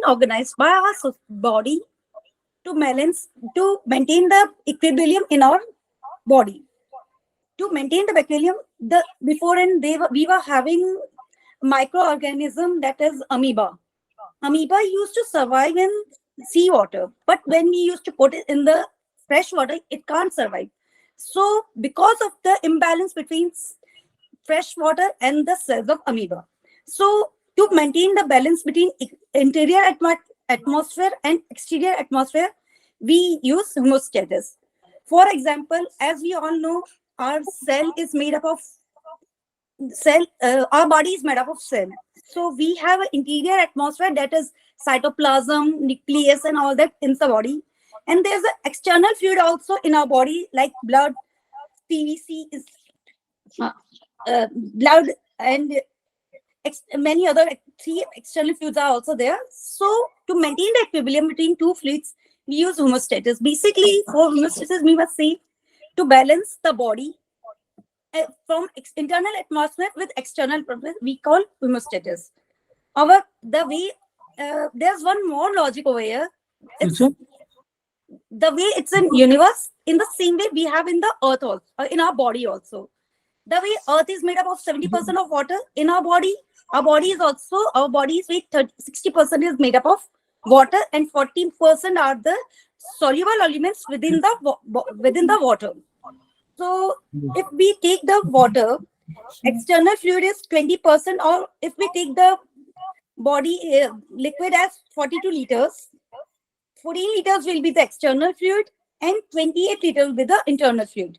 organized by our body to maintain the equilibrium in our body. To maintain the equilibrium, we were having microorganism that is amoeba. Amoeba used to survive in seawater, but when we used to put it in the fresh water, it can't survive. So because of the imbalance between fresh water and the cells of amoeba, so to maintain the balance between interior atmosphere and exterior atmosphere, we use homeostasis. For example, as we all know, our cell is made up of our body is made up of cell. So we have an interior atmosphere that is cytoplasm, nucleus, and all that in the body. And there's an external fluid also in our body, like blood, PVC is blood, and many other three external fluids are also there. So to maintain the equilibrium between two fluids, we use homeostasis. Basically, for homeostasis, we must say to balance the body from internal atmosphere with external process, we call homeostasis. There's one more logic over here. The way it's in universe, in the same way we have in the earth also, in our body also. The way earth is made up of 70% of water in our body is weight 60% is made up of water, and 40% are the soluble elements within the water. So if we take the water, external fluid is 20%, or if we take the body liquid as 42 liters, 14 liters will be the external fluid and 28 liters will be the internal fluid.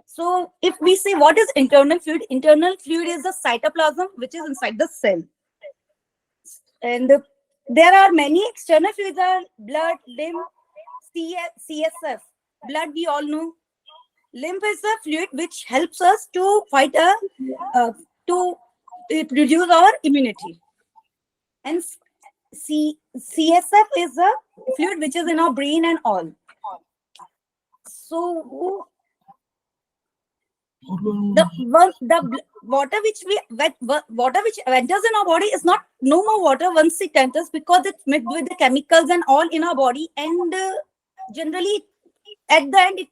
So if we say what is internal fluid is the cytoplasm which is inside the cell. And there are many external fluids are blood, lymph, CSF. Blood we all know. Lymph is a fluid which helps us to fight to produce our immunity. And CSF is a fluid which is in our brain and all. So the water which enters in our body is not no more water once it enters, because it's mixed with the chemicals and all in our body, and generally at the end it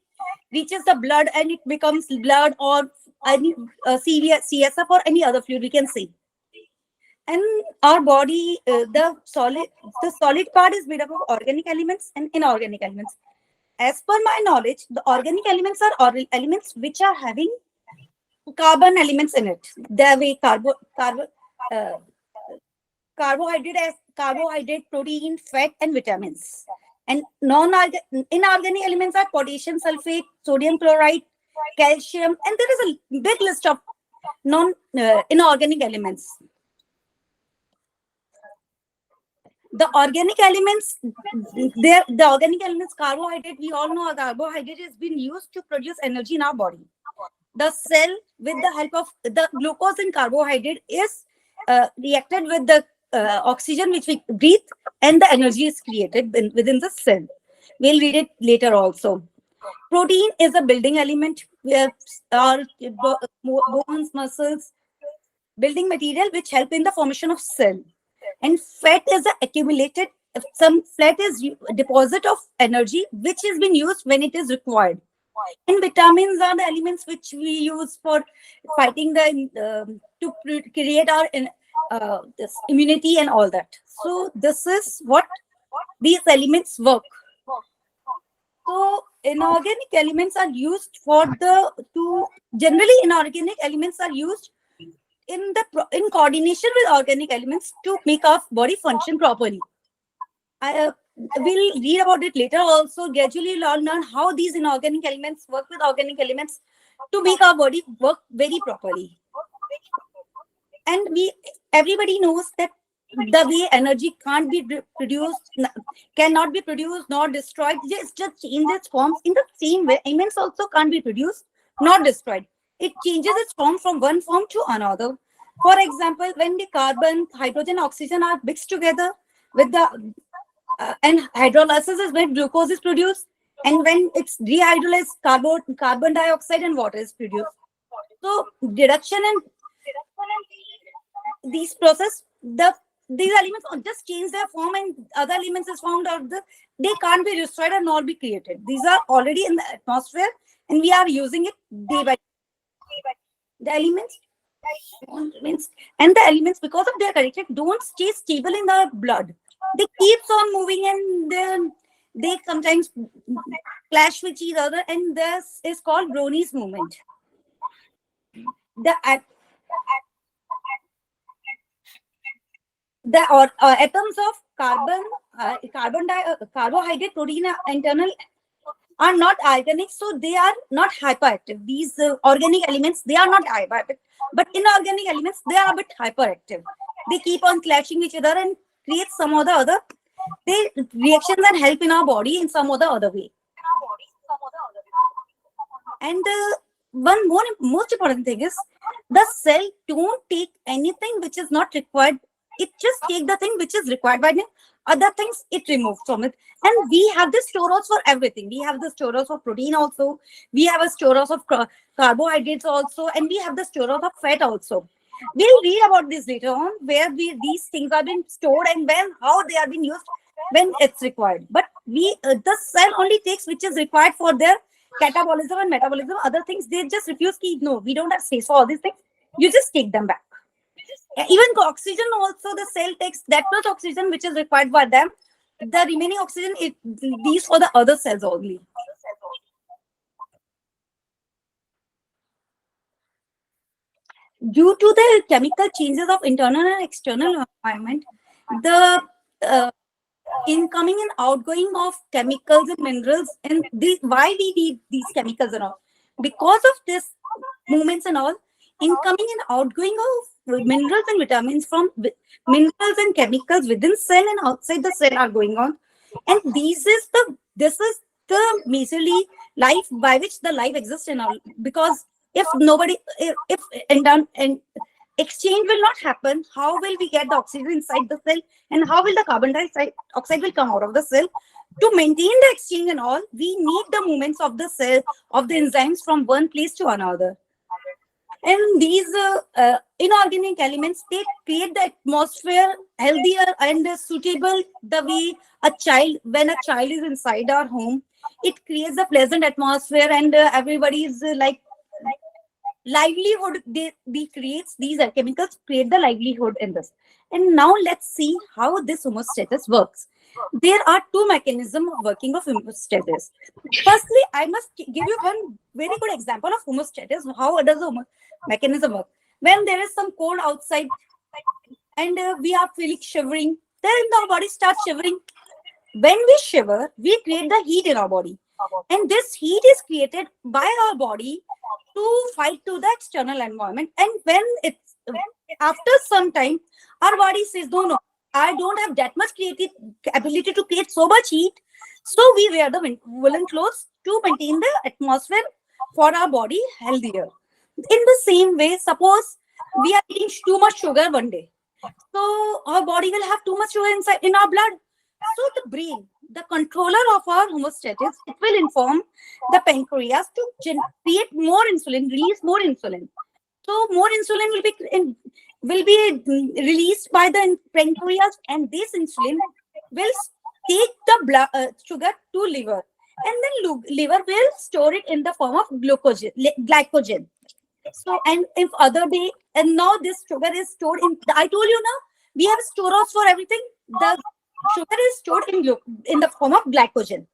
reaches the blood and it becomes blood or any CSF or any other fluid we can say. And our body, the solid part is made up of organic elements and inorganic elements. As per my knowledge, the organic elements are elements which are having carbon elements in it. The way carbohydrate, protein, fat, and vitamins. And inorganic elements are potassium sulfate, sodium chloride, calcium, and there is a big list of inorganic elements. The organic elements, carbohydrate, we all know a carbohydrate has been used to produce energy in our body. The cell, with the help of the glucose in carbohydrate, is reacted with the oxygen which we breathe, and the energy is created within the cell. We'll read it later also. Protein is a building element, where our bones, muscles, building material which help in the formation of cell. And fat is accumulated, some fat is a deposit of energy which has been used when it is required. And vitamins are the elements which we use for fighting to create our this immunity and all that. So this is what these elements work. So inorganic elements are used generally inorganic elements are used in coordination with organic elements to make our body function properly. We'll read about it later also. Gradually we'll learn how these inorganic elements work with organic elements to make our body work very properly. And everybody knows that the way energy cannot be produced nor destroyed, it just changes its forms. In the same way, elements also can't be produced nor destroyed. It changes its form from one form to another. For example, when the carbon, hydrogen, oxygen are mixed together with the and hydrolysis is when glucose is produced, and when it's dehydrolyzed, carbon dioxide and water is produced. So reduction and these process, the these elements just change their form and other elements is found out, they can't be destroyed and nor be created. These are already in the atmosphere and we are using it day by day. The elements and the elements, because of their character, don't stay stable in the blood. They keeps on moving and then they sometimes clash with each other, and this is called Brownies movement. The atoms of carbohydrate, protein, internal are not organic, so they are not hyperactive. These organic elements, they are not hyperactive, but inorganic elements, they are a bit hyperactive. They keep on clashing each other and create some or the other reactions and help in our body in some or the other way. And one most important thing is the cell don't take anything which is not required. It just take the thing which is required by them. Other things it removes from it. And we have the storage for everything. We have the storage of protein also. We have a storage of carbohydrates also. And we have the storage of fat also. We'll read about this later on, where these things are being stored and how they are being used when it's required. But the cell only takes which is required for their catabolism and metabolism. Other things, they just refuse to eat. No, we don't have space for all these things. You just take them back. Even oxygen also, the cell takes that much oxygen which is required by them. The remaining oxygen, these for the other cells only. Due to the chemical changes of internal and external environment, the incoming and outgoing of chemicals and minerals, and why we need these chemicals and all, because of this movements and all, incoming and outgoing of minerals and vitamins from minerals and chemicals within cell and outside the cell are going on, and this is the majorly life by which the life exists in all. Because if exchange will not happen, how will we get the oxygen inside the cell, and how will the carbon dioxide will come out of the cell? To maintain the exchange and all, we need the movements of the cell, of the enzymes from one place to another. And these inorganic elements, they create the atmosphere healthier and suitable. The way when a child is inside our home, it creates a pleasant atmosphere, and everybody is like livelihood. They creates these chemicals, create the livelihood in this. And now let's see how this homeostasis works. There are two mechanisms of working of homeostasis. Firstly, I must give you one very good example of homeostasis. How does the mechanism work? When there is some cold outside and we are feeling shivering, then the body starts shivering. When we shiver, we create the heat in our body, and this heat is created by our body to fight to the external environment. And when it's after some time, our body says, no, I don't have that much creative ability to create so much heat, so we wear the woolen clothes to maintain the atmosphere for our body healthier. In the same way, suppose we are eating too much sugar one day, so our body will have too much sugar inside in our blood. So the brain, the controller of our homeostasis, it will inform the pancreas to create more insulin, release more insulin. So more insulin will be released by the pancreas, and this insulin will take the blood sugar to liver, and then liver will store it in the form of glycogen. So, and if other day, and now this sugar is stored in, I told you now, we have storage for everything. The sugar is stored in the form of glycogen.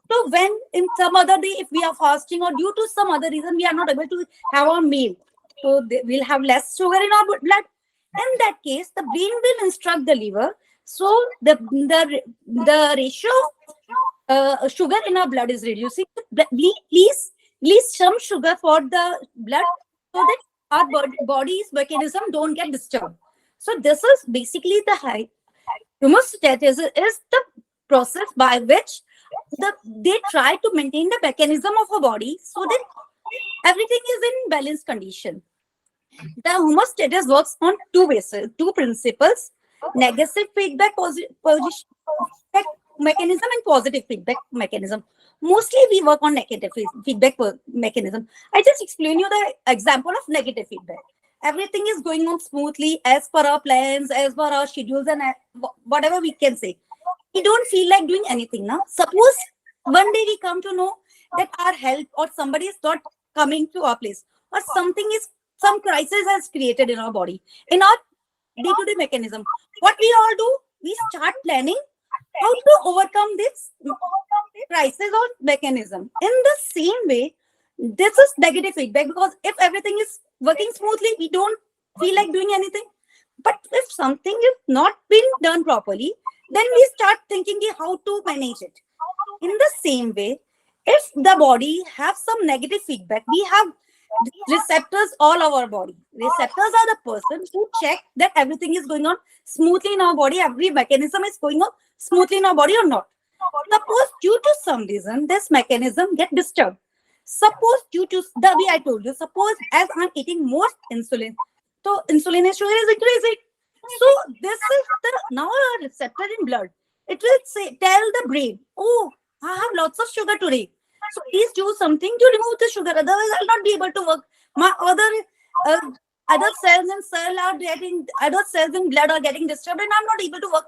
So when in some other day, if we are fasting or due to some other reason, we are not able to have our meal, so we'll have less sugar in our blood. In that case, the brain will instruct the liver. So the ratio of sugar in our blood is reducing. Please some sugar for the blood, so that our body's mechanism don't get disturbed. So this is basically the homeostasis is the process by which they try to maintain the mechanism of a body so that everything is in balanced condition. The homeostasis works on two principles: negative feedback mechanism and positive feedback mechanism. Mostly we work on negative feedback mechanism. I just explain you the example of negative feedback. everything is going on smoothly as per our plans, as per our schedules, and whatever we can say. We don't feel like doing anything now. Suppose one day we come to know that our help or somebody is not coming to our place, or some crisis has created in our body, in our day-to-day mechanism. What we all do, we start planning how to overcome this crisis or mechanism. In the same way, this is negative feedback, because if everything is working smoothly, we don't feel like doing anything. But if something is not been done properly, then we start thinking how to manage it. In the same way, if the body have some negative feedback, we have receptors all over our body. Receptors are the person who check that everything is going on smoothly in our body, every mechanism is going on smoothly in our body or not. Suppose due to some reason this mechanism get disturbed. Suppose due to the way I told you, suppose as I'm eating more insulin, so insulin sugar is increasing. So this is the now a receptor in blood. It will say tell the brain, oh, I have lots of sugar today. So please do something to remove the sugar. Otherwise, I'll not be able to work. My other cells and other cells in blood are getting disturbed, and I'm not able to work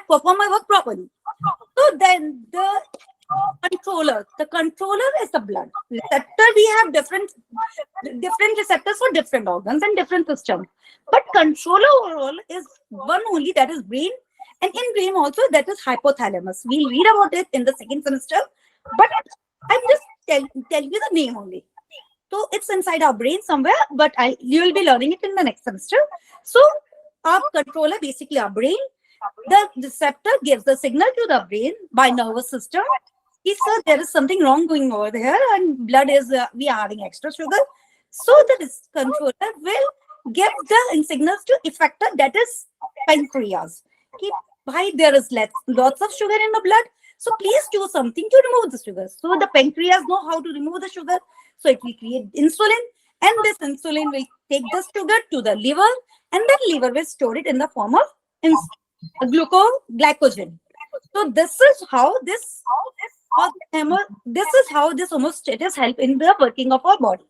perform my work properly. So then the controller is the blood receptor. We have different receptors for different organs and different systems. But controller overall is one only, that is brain. And in brain also, that is hypothalamus. We'll read about it in the second semester. But I'm just tell you the name only. So it's inside our brain somewhere, but you will be learning it in the next semester. So our controller, basically our brain, the receptor gives the signal to the brain by nervous system. If there is something wrong going over there and blood is, we are having extra sugar. So the controller will give the signals to effector, that is pancreas. Why there is lots of sugar in the blood. So please do something to remove the sugar. So the pancreas know how to remove the sugar. So it will create insulin, and this insulin will take the sugar to the liver, and that liver will store it in the form of glycogen. So this is how this homeostasis help in the working of our body.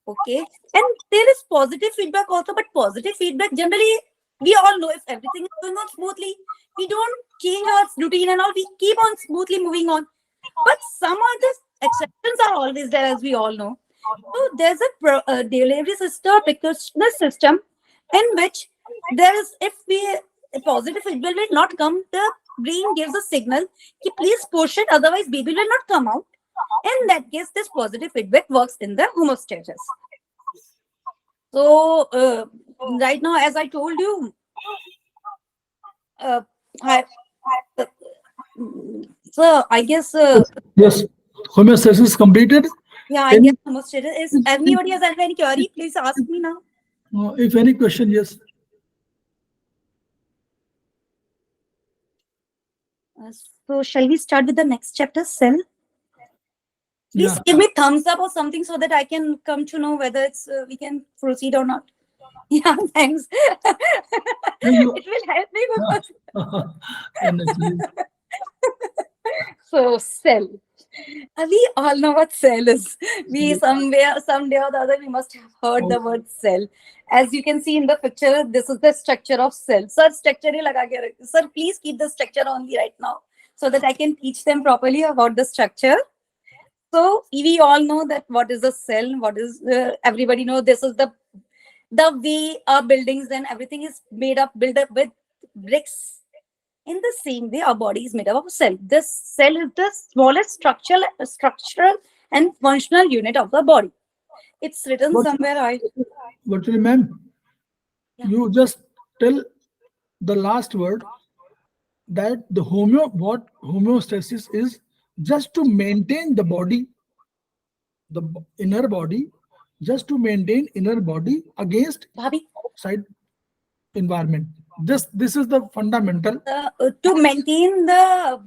Okay, and there is positive feedback also, but positive feedback generally we all know if everything is going on smoothly, we don't change our routine and all, we keep on smoothly moving on. But some other exceptions are always there, as we all know. So there's a delivery system, precautionary system, in which there is, if a positive feedback will not come, the brain gives a signal, please push it, otherwise baby will not come out. In that case, this positive feedback works in the homeostasis. So right now, as I told you, so I guess yes, homeostasis is completed. Yeah, I guess homeostasis is. Anybody has any query? Please ask me now. If any question, yes. So shall we start with the next chapter, cell? Please give me thumbs up or something so that I can come to know whether it's we can proceed or not. Yeah, thanks. It will help me. So cell. We all know what cell is. We someday or the other, we must have heard the word cell. As you can see in the picture, this is the structure of cell. Sir, structure hi laga ke rakhe. Sir, please keep the structure only right now so that I can teach them properly about the structure. So we all know that what is a cell. What is everybody know this is the way our buildings and everything is built up with bricks. In the same way, our body is made up of a cell. This cell is the smallest structural and functional unit of the body. It's written somewhere. Virtually, ma'am, you just tell the last word, that the homeostasis is just to maintain the body, the inner body, just to maintain inner body against outside environment. This is the fundamental. To maintain the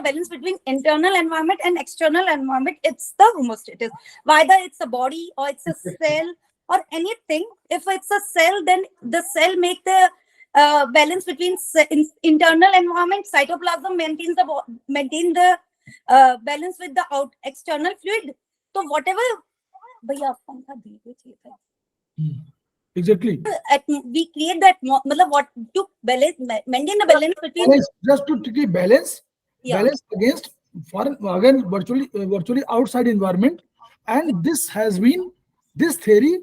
balance between internal environment and external environment, it's the homeostasis. Whether it's a body or it's a cell or anything, if it's a cell, then the cell make the balance between internal environment. Cytoplasm maintain the balance with the external fluid. So whatever. Exactly. We create that matlab what to balance, maintain the balance between. Balance, just to keep balance, Yeah. balance against foreign, again, virtually outside environment. And this theory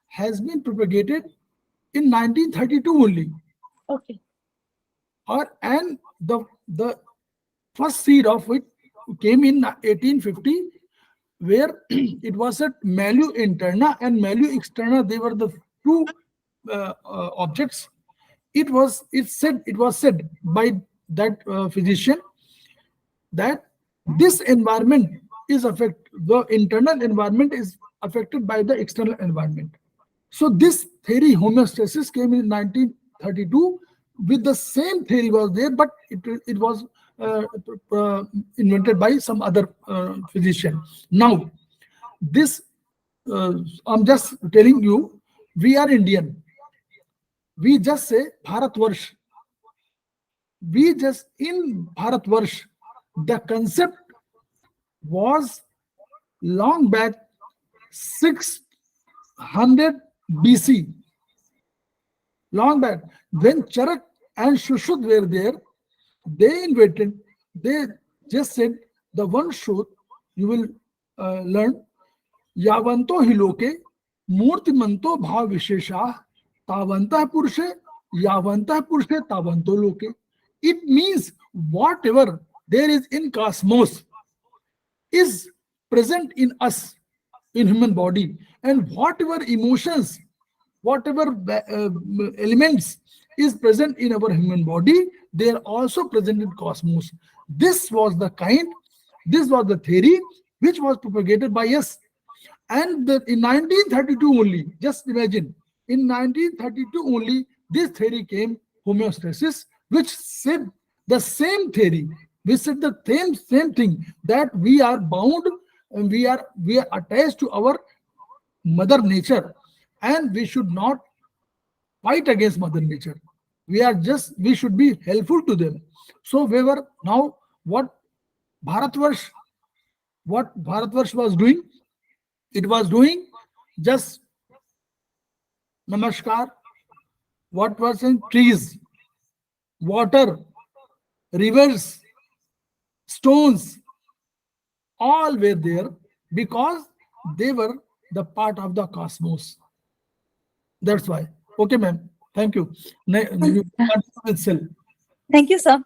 has been propagated in 1932 only. Okay. Or and the first seed of it came in 1850, where it was at malleus interna and malleus externa. They were the two objects. It was said by that physician that this environment is affected, the internal environment is affected by the external environment. So this theory, homeostasis, came in 1932. With the same theory was there, but it was uh, invented by some other physician. Now, this I'm just telling you, we are Indian. We just say Bharatvarsh. We just in Bharatvarsh, the concept was long back 600 BC. Long back, when Charak and Shushud were there, they just said the one truth you will learn, Yavanto hiloke, Murtimanto bhav vishesha, Tavanta purushe, Yavanta purushe, Tavanto loke. It means whatever there is in cosmos is present in us, in human body, and whatever emotions, whatever elements is present in our human body, they are also present in cosmos. this was the kind this was the theory which was propagated by us. And in 1932 only, just imagine, in 1932 only, this theory came, homeostasis, which said the same theory. We said the same thing, that we are bound and we are attached to our mother nature, and we should not fight against mother nature. We should be helpful to them. So we were now Bharatvarsh, what Bharatvarsh was doing, it was doing just namaskar, what was in trees, water, rivers, stones, all were there because they were the part of the cosmos. That's why. Okay, ma'am. Thank you. You continue with cell. Thank you, sir.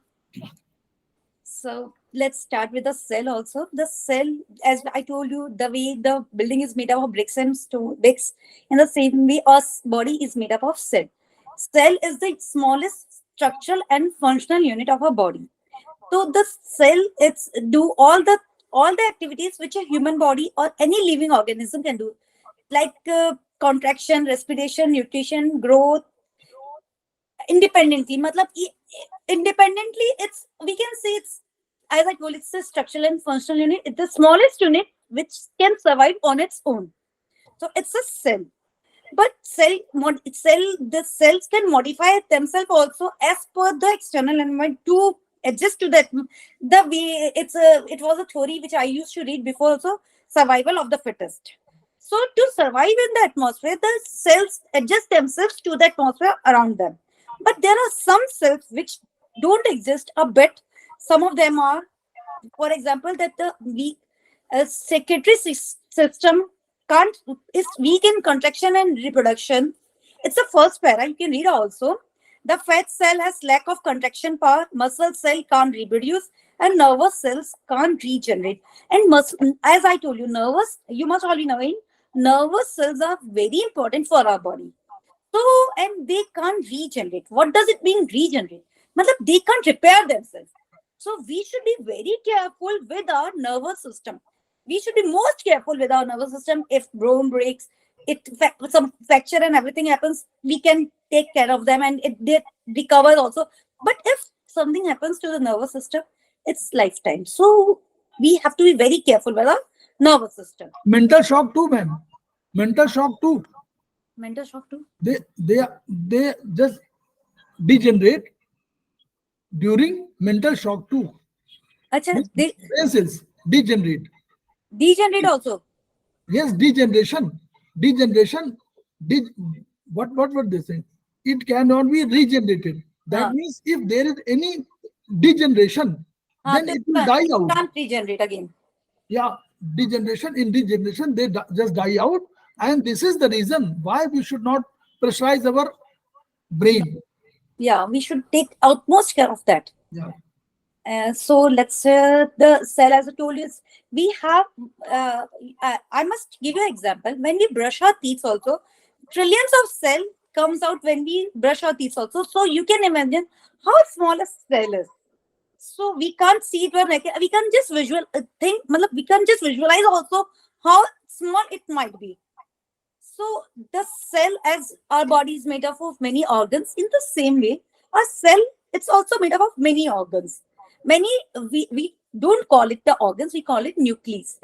So let's start with the cell also. The cell, as I told you, the way the building is made up of bricks and stone bricks, in the same way our body is made up of cell. Cell is the smallest structural and functional unit of our body. So the cell, it's do all the activities which a human body or any living organism can do, like contraction, respiration, nutrition, growth, independently. Independently, it's, we can say it's, as I told, it's a structural and functional unit. It's the smallest unit which can survive on its own. So it's a cell. But the cells can modify themselves also as per the external environment to adjust to that. The way it was a theory which I used to read before also, survival of the fittest. So to survive in the atmosphere, the cells adjust themselves to the atmosphere around them. But there are some cells which don't exist a bit. Some of them are, for example, that the weak secretory system can't is weak in contraction and reproduction. It's the first para. You can read also. The fat cell has lack of contraction power. Muscle cell can't reproduce, and nervous cells can't regenerate. And as I told you, you must all be knowing, nervous cells are very important for our body. So, and they can't regenerate. What does it mean, regenerate? Matlab, they can't repair themselves. So, we should be very careful with our nervous system. We should be most careful with our nervous system. If bone breaks, some fracture and everything happens, we can take care of them and they recover also. But if something happens to the nervous system, it's lifetime. So, we have to be very careful with our nervous system. Mental shock too, ma'am. Mental shock too. Mental shock too. They just degenerate during mental shock too. Acha, they Brain cells degenerate. degenerate also. Yes, degeneration. De- what were they saying? It cannot be regenerated. That Uh, means if there is any degeneration, then they it will die out. can't regenerate again. Yeah, degeneration, in degeneration, they just die out. And this is the reason why we should not pressurize our brain. Yeah, we should take utmost care of that. Yeah. So let's say the cell, as I told you, we have. I must give you an example. When we brush our teeth, also trillions of cell comes out when we brush our teeth. Also, so you can imagine how small a cell is. So we can't see it. We can just visual think. matlab, We can just visualize also how small it might be. So the cell, as our body is made up of many organs, in the same way, a cell, it's also made up of many organs. Many, we don't call it the organs, we call it nucleus,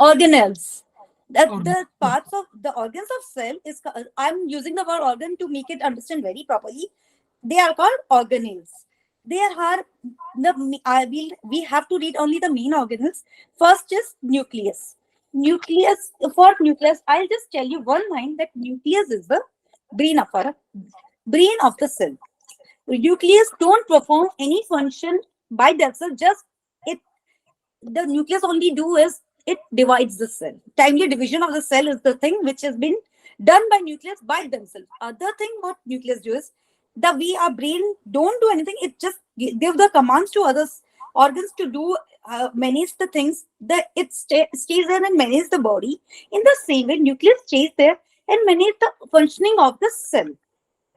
organelles. That Or the parts of the organs of cell is, I'm using the word organ to make it understand very properly. They are called organelles. There are we have to read only the main organelles. First is nucleus. Nucleus, for nucleus, I'll just tell you one line that nucleus is the brain of our brain of the cell. Nucleus don't perform any function by themselves. Just it, the nucleus only do is it divides the cell. Timely division of the cell is the thing which has been done by nucleus by themselves. Other thing what nucleus do is that we, our brain don't do anything. It just give the commands to others organs to do, manage the things that it stays there and manage the body. In the same way, nucleus stays there and manage the functioning of the cell.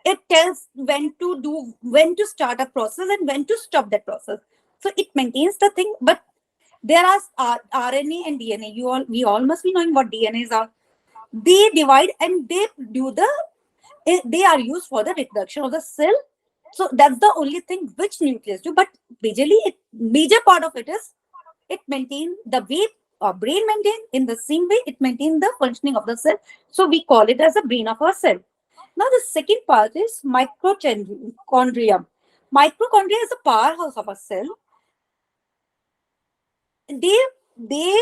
It tells when to start a process and when to stop that process. So it maintains the thing. But there are RNA and DNA. We all must be knowing what DNAs are. They divide and they do they are used for the reproduction of the cell. So that's the only thing which nucleus do. But major part of it is it maintain the way our brain maintain. In the same way, it maintain the functioning of the cell. So we call it as a brain of our cell. Now the second part is mitochondria. Mitochondria is a powerhouse of a cell. They they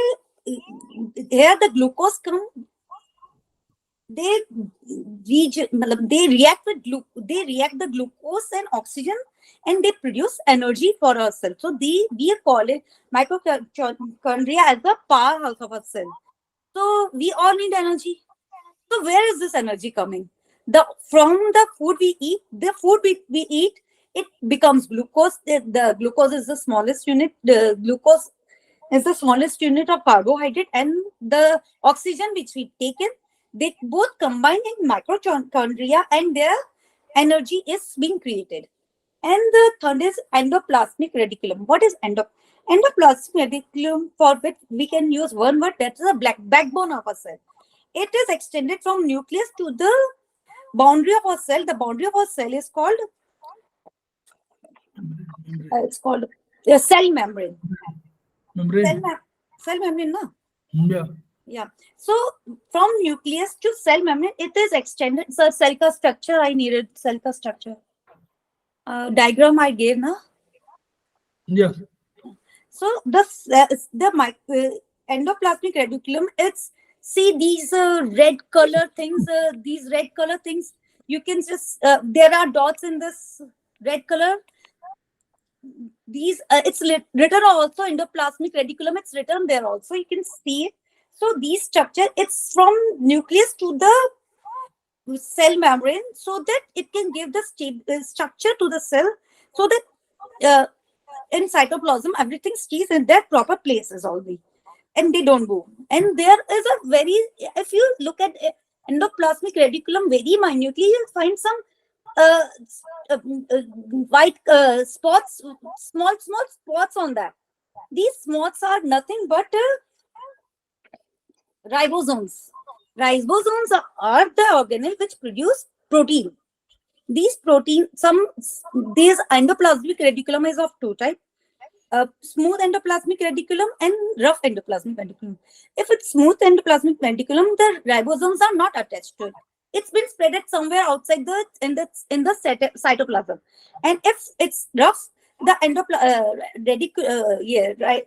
here the glucose come. They they react with they react the glucose and oxygen, and they produce energy for our cell. So we call it mitochondria as the powerhouse of a cell. So we all need energy. So where is this energy coming? From the food we eat. The food we eat, it becomes glucose. The glucose is the smallest unit. The glucose is the smallest unit of carbohydrate, and the oxygen which we take in, they both combine in mitochondria, and their energy is being created. And the third is endoplasmic reticulum. What is endoplasmic reticulum? For which we can use one word, that is a backbone of a cell. It is extended from nucleus to the boundary of a cell. The boundary of a cell is called cell membrane. membrane. Cell membrane, no? Yeah. Yeah. So from nucleus to cell membrane, it is extended. So cell ka structure, I needed cell ka structure. Diagram I gave, na? Yeah. So the endoplasmic reticulum, it's, see these red color things, you can just, there are dots in this red color. These, it's written also endoplasmic reticulum, it's written there also, you can see it. So these structure, it's from nucleus to the cell membrane, so that it can give the structure to the cell, so that in cytoplasm everything stays in their proper places only, and they don't go. And there is a very, if you look at endoplasmic reticulum very minutely, you'll find some uh, white spots, small spots on that. These spots are nothing but ribosomes. Ribosomes are the organelle which produce protein. These protein, these endoplasmic reticulum is of two types. Smooth endoplasmic reticulum and rough endoplasmic reticulum. If it's smooth endoplasmic reticulum, the ribosomes are not attached to it. It's been spread somewhere outside the cytoplasm. And if it's rough, the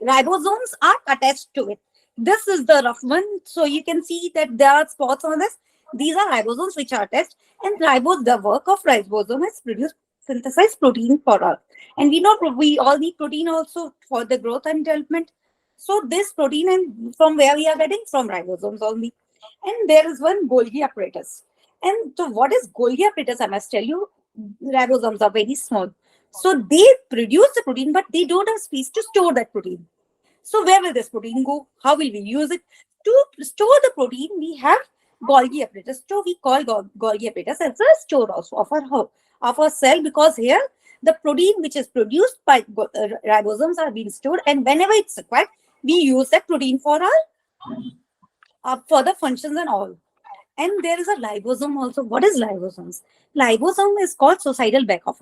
ribosomes are attached to it. This is the rough one. So you can see that there are spots on this. These are ribosomes which are attached, and the work of ribosome is produce synthesize protein for us. And we know we all need protein also for the growth and development. So this protein, and from where we are getting, from ribosomes only. And there is one Golgi apparatus. And so what is Golgi apparatus? I must tell you, ribosomes are very small. So they produce the protein, but they don't have space to store that protein. So where will this protein go? How will we use it? To store the protein, we have Golgi apparatus. So we call Golgi apparatus as a store also of our cell, because here the protein which is produced by ribosomes are being stored, and whenever it's required, we use that protein for our further functions and all. And there is a libosome also. What is libosomes? Libosome is called suicidal back of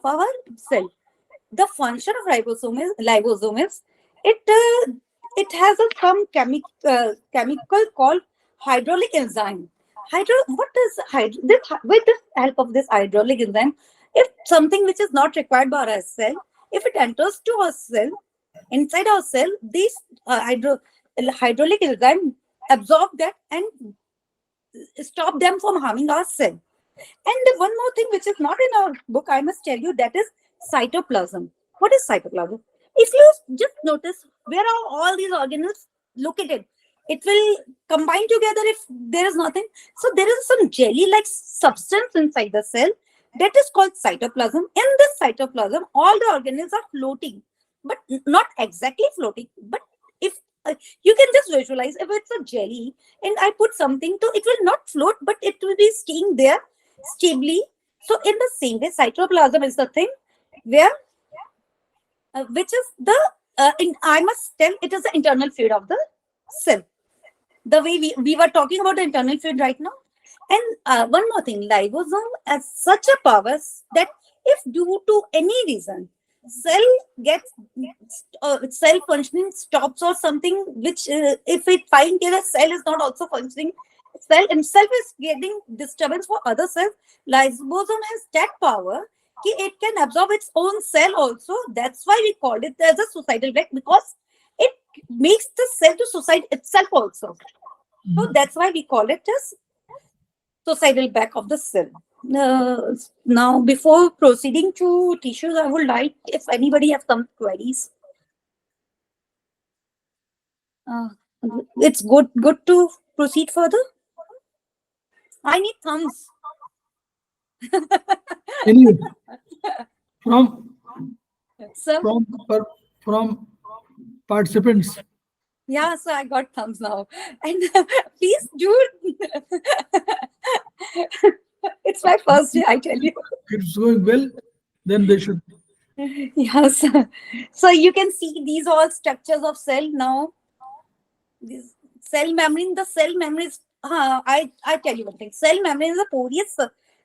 our cell. The function of libosome is it it has chemical called hydraulic enzyme. What is with the help of this hydraulic enzyme, if something which is not required by our cell, if it enters to our cell, inside our cell, this hydraulic enzyme absorb that and stop them from harming our cell. And one more thing which is not in our book, I must tell you, that is cytoplasm. What is cytoplasm? If you just notice where are all these organelles located, it will combine together if there is nothing. So there is some jelly-like substance inside the cell that is called cytoplasm. In this cytoplasm, all the organelles are floating, but not exactly floating. But if you can just visualize, if it's a jelly and I put something to, it will not float, but it will be staying there stably. So in the same way, cytoplasm is the thing where which is the I must tell, it is the internal fluid of the cell. The way we were talking about the internal fluid right now. And one more thing, libosome has such a power that if due to any reason cell gets cell functioning stops or something, which if it finds that a cell is not also functioning, cell itself is getting disturbance for other cells, libosome has that power. It can absorb its own cell also. That's why we called it as a suicidal back, because it makes the cell to suicide itself also. So that's why we call it as suicidal back of the cell. Now, before proceeding to tissues, I would like if anybody have some queries. It's good to proceed further. I need thumbs. Anyway, from Sir? from participants. Yeah, so I got thumbs now. And please do. It's my first day, I tell you. If it's going well, then they should. Yes. So you can see these all structures of cell now. This cell membrane, the cell membrane is, I tell you one thing. Cell membrane is a porous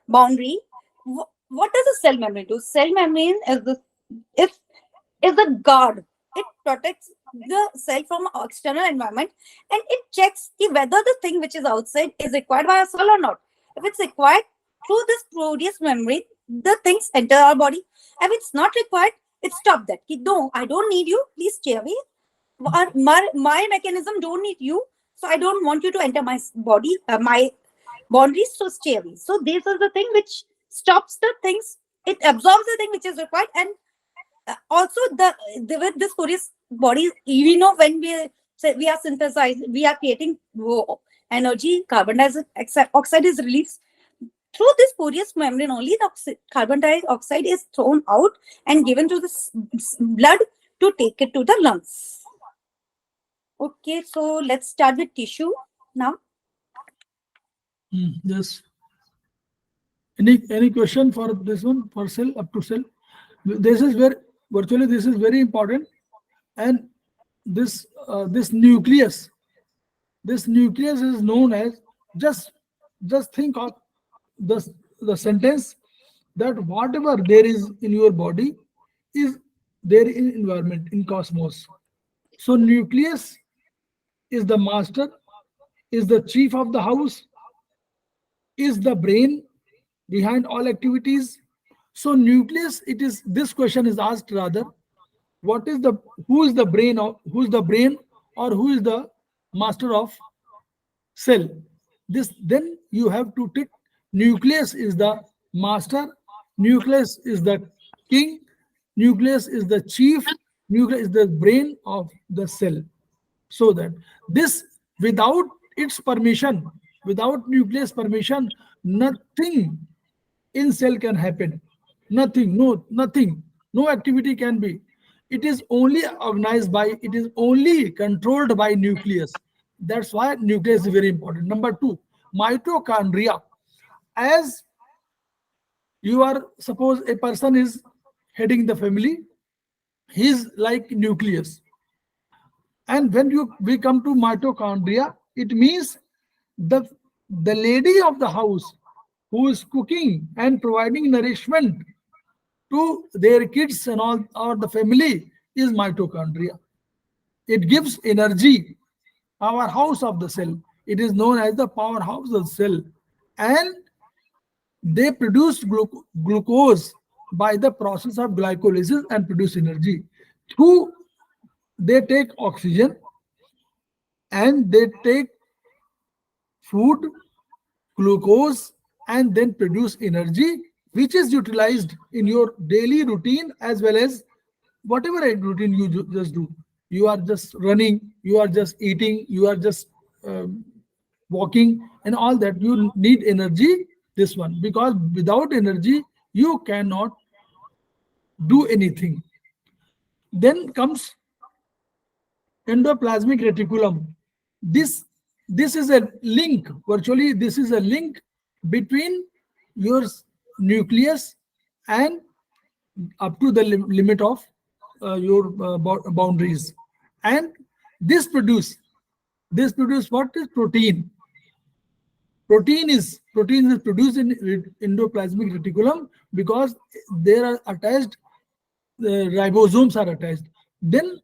boundary. What does a cell membrane do? Cell membrane is the guard. It protects the cell from external environment, and it checks whether the thing which is outside is required by a cell or not. If it's required, through this porous membrane, the things enter our body. If it's not required, it stops that. No, I don't need you. Please stay away. My mechanism don't need you, so I don't want you to enter my body, my boundaries, so stay away. So this is the thing which stops the things. It absorbs the thing which is required, and also with this porous body, you know, when we are synthesizing, we are creating energy, carbon dioxide is released through this porous membrane only. The carbon dioxide is thrown out and given to the blood to take it to the lungs. Okay, so let's start with tissue now. Yes. Any question for this one, for cell, up to cell? This is where virtually this is very important. And this nucleus is known as, just think of the sentence that whatever there is in your body is there in environment, in cosmos. So nucleus is the master, is the chief of the house, is the brain behind all activities. So nucleus, it is, this question is asked rather, what is the, who is the brain, or who is the master of cell. This then you have to take nucleus is the master, nucleus is the king, nucleus is the chief, nucleus is the brain of the cell. So that this, without its permission, without nucleus permission, nothing in cell can happen. Nothing, no, nothing, no activity can be. It is only organized by, it is only controlled by nucleus. That's why nucleus is very important. Number two, mitochondria. As you are, suppose a person is heading the family, he is like nucleus. And when you we come to mitochondria, it means the the lady of the house who is cooking and providing nourishment to their kids and all or the family is mitochondria. It gives energy, powerhouse of the cell. It is known as the powerhouse of the cell. And they produce glucose by the process of glycolysis and produce energy. Through they take oxygen and they take food, glucose, and then produce energy, which is utilized in your daily routine as well as whatever routine you just do. You are just running, you are just eating, you are just um, walking, and all that. You need energy, this one, because without energy, you cannot do anything. Then comes endoplasmic reticulum. This this is a link, virtually this is a link between your nucleus and up to the limit of your boundaries. And this produce what is protein. Protein is produced in endoplasmic reticulum because there are attached, the ribosomes are attached. Then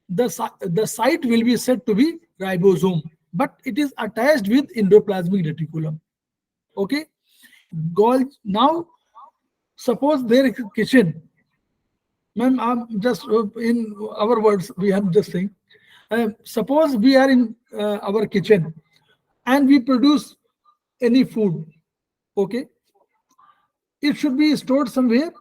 the site will be said to be ribosome, but it is attached with endoplasmic reticulum. Okay. Now suppose there is a kitchen. Ma'am, I'm just in our words we have just saying. Suppose we are in our kitchen and we produce any food. Okay. It should be stored somewhere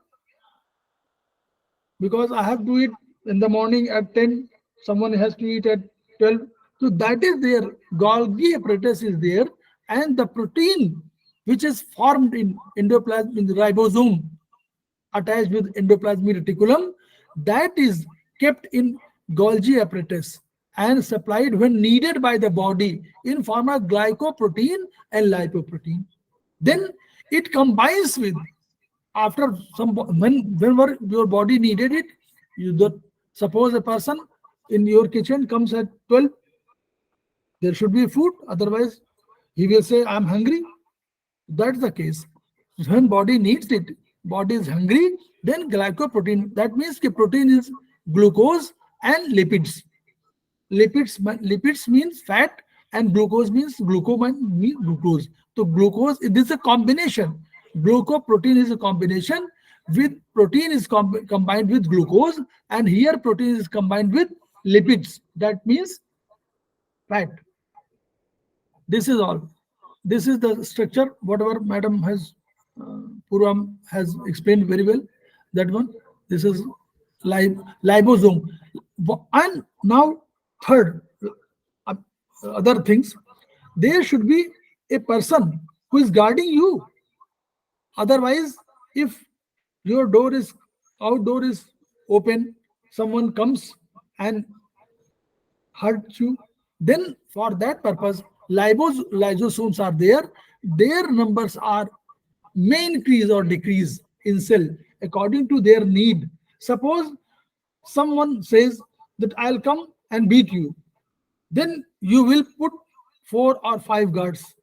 because I have to eat in the morning at 10, someone has to eat at 12. So that is there. Golgi apparatus is there, and the protein which is formed in endoplasm in the ribosome attached with endoplasmic reticulum, that is kept in Golgi apparatus and supplied when needed by the body in form of glycoprotein and lipoprotein. Then it combines with, after some, whenever your body needed it, you do, suppose a person in your kitchen comes at 12, there should be food, otherwise he will say I'm hungry. That's the case. When body needs it, body is hungry, then glycoprotein, that means the protein is glucose and lipids. Lipids means fat, and glucose means means glucose. So glucose, it is a combination. Glucoprotein is a combination with protein is combined with glucose, and here protein is combined with lipids. That means fat. This is all. This is the structure. Whatever Madam has, Purva has explained very well. That one. This is libosome. And now third, uh, other things. There should be a person who is guarding you. Otherwise, if your door is outdoor is open, someone comes and hurts you, then for that purpose, lysosomes are there. Their numbers are may increase or decrease in cell according to their need. Suppose someone says that I'll come and beat you, then you will put 4 or 5 guards.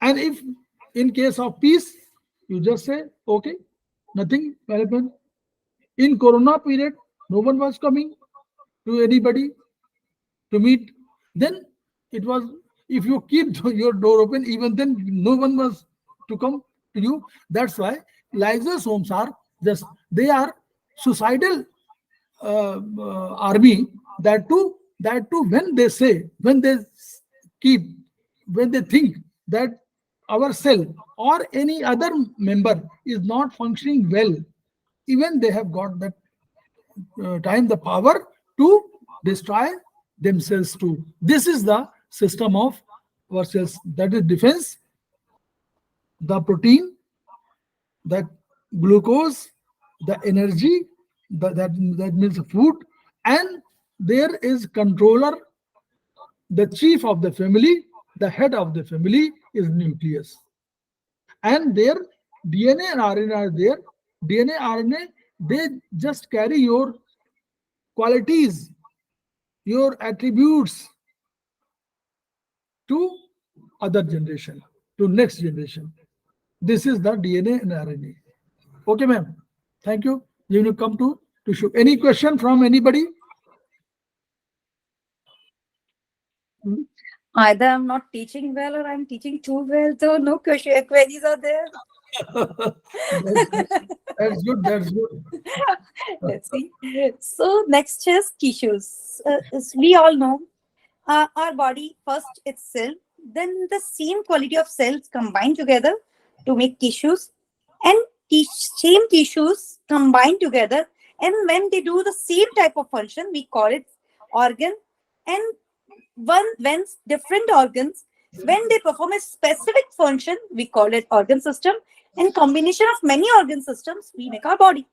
And if in case of peace, you just say, okay, nothing will happen. In Corona period, no one was coming to anybody to meet. Then it was, if you keep your door open, even then no one was to come to you. That's why lysosomes are just, they are suicidal army. That too when they say, when they keep, when they think that our cell or any other member is not functioning well, even they have got that time, the power to destroy themselves too. This is the system of our cells. That is defense, the protein, the glucose, the energy, that means food, and there is controller, the chief of the family, the head of the family is nucleus. And their DNA and RNA are there. DNA, RNA, they just carry your qualities, your attributes to other generation, to next generation. This is the DNA and RNA. Okay, ma'am. Thank you. You will come to tissue. Any question from anybody? Either I'm not teaching well or I'm teaching too well, so no question queries are there. That's good. That's good. Let's see. So next is tissues. As we all know, our body first it's cell, then the same quality of cells combine together to make tissues, and same tissues combine together, and when they do the same type of function, we call it organ. And when different organs, when they perform a specific function, we call it organ system. And combination of many organ systems, we make our body.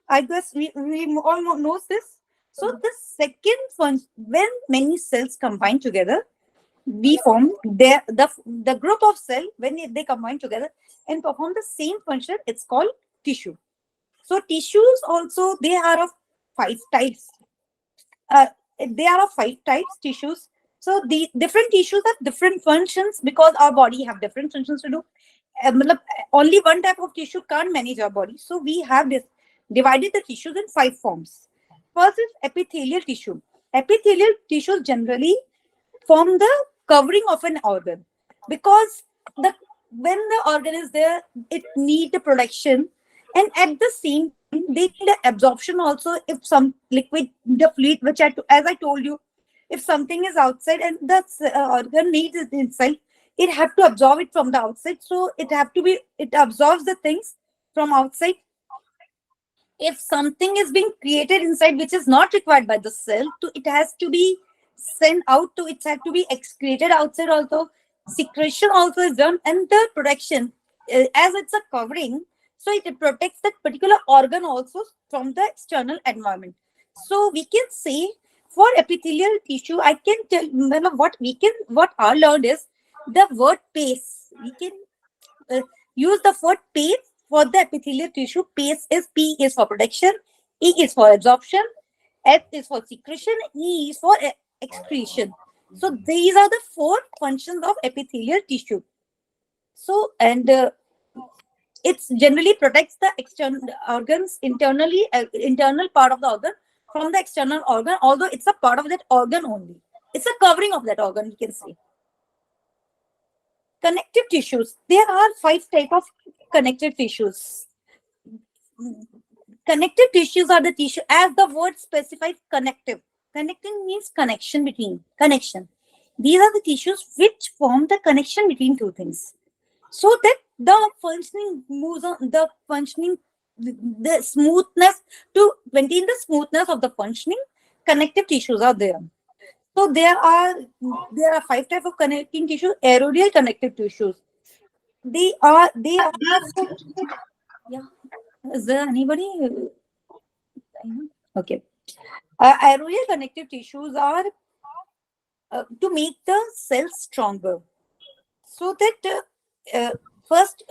I guess we all knows this. So the second one, when many cells combine together, we form the group of cell. When they combine together and perform the same function, it's called tissue. So tissues also, they are of five types. Uh, they are of five types tissues. So the different tissues have different functions because our body have different functions to do. मतलब, only one type of tissue can't manage our body. So we have this divided the tissues in five forms. First is epithelial tissue. Epithelial tissues generally form the covering of an organ, because when the organ is there, it needs the protection, and at the same time they need the absorption also. If some liquid, the fluid, which as I told you, if something is outside and the organ needs it inside, it have to absorb it from the outside. So it absorbs the things from outside. If something is being created inside which is not required by the cell, to it has to be sent out, to it has to be excreted outside also. Secretion also is done, and the protection, as it's a covering, so it protects that particular organ also from the external environment. So we can say for epithelial tissue, I can tell what I learned is the word pace. We can use the word pace for the epithelial tissue. Pace is P is for protection, E is for absorption, S is for secretion, E is for excretion. So these are the four functions of epithelial tissue. So, and it generally protects the external organs internally, internal part of the organ from the external organ, although it's a part of that organ only. It's a covering of that organ, you can say. Connective tissues. There are five types of connective tissues. Connective tissues are the tissue, as the word specifies, connective. Connecting means connection between, connection. These are the tissues which form the connection between two things, so that the functioning moves on, the smoothness, to maintain the smoothness of the functioning, connective tissues are there. So there are five types of connecting tissue. Aeroreal connective tissues. They are yeah. Is there anybody? Okay. Aeroreal connective tissues are to make the cells stronger. So that first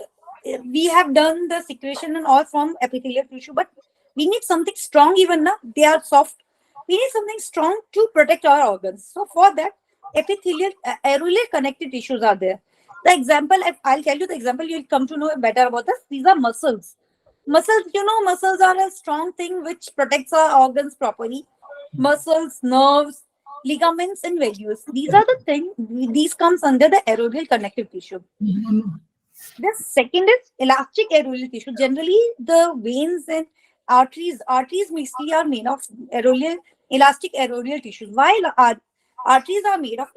we have done the secretion and all from epithelial tissue, but we need something strong. Even now they are soft. We need something strong to protect our organs. So for that, epithelial aeroreal connective tissues are there. The example, if I'll tell you the example, you'll come to know better about this. These are muscles. Muscles are a strong thing which protects our organs properly. Muscles, nerves, ligaments, and values. These are the things. These comes under the aeroreal connective tissue. The second is elastic aeroreal tissue. Generally, the veins and arteries mostly are made of elastic aeroreal tissues. While Arteries are made of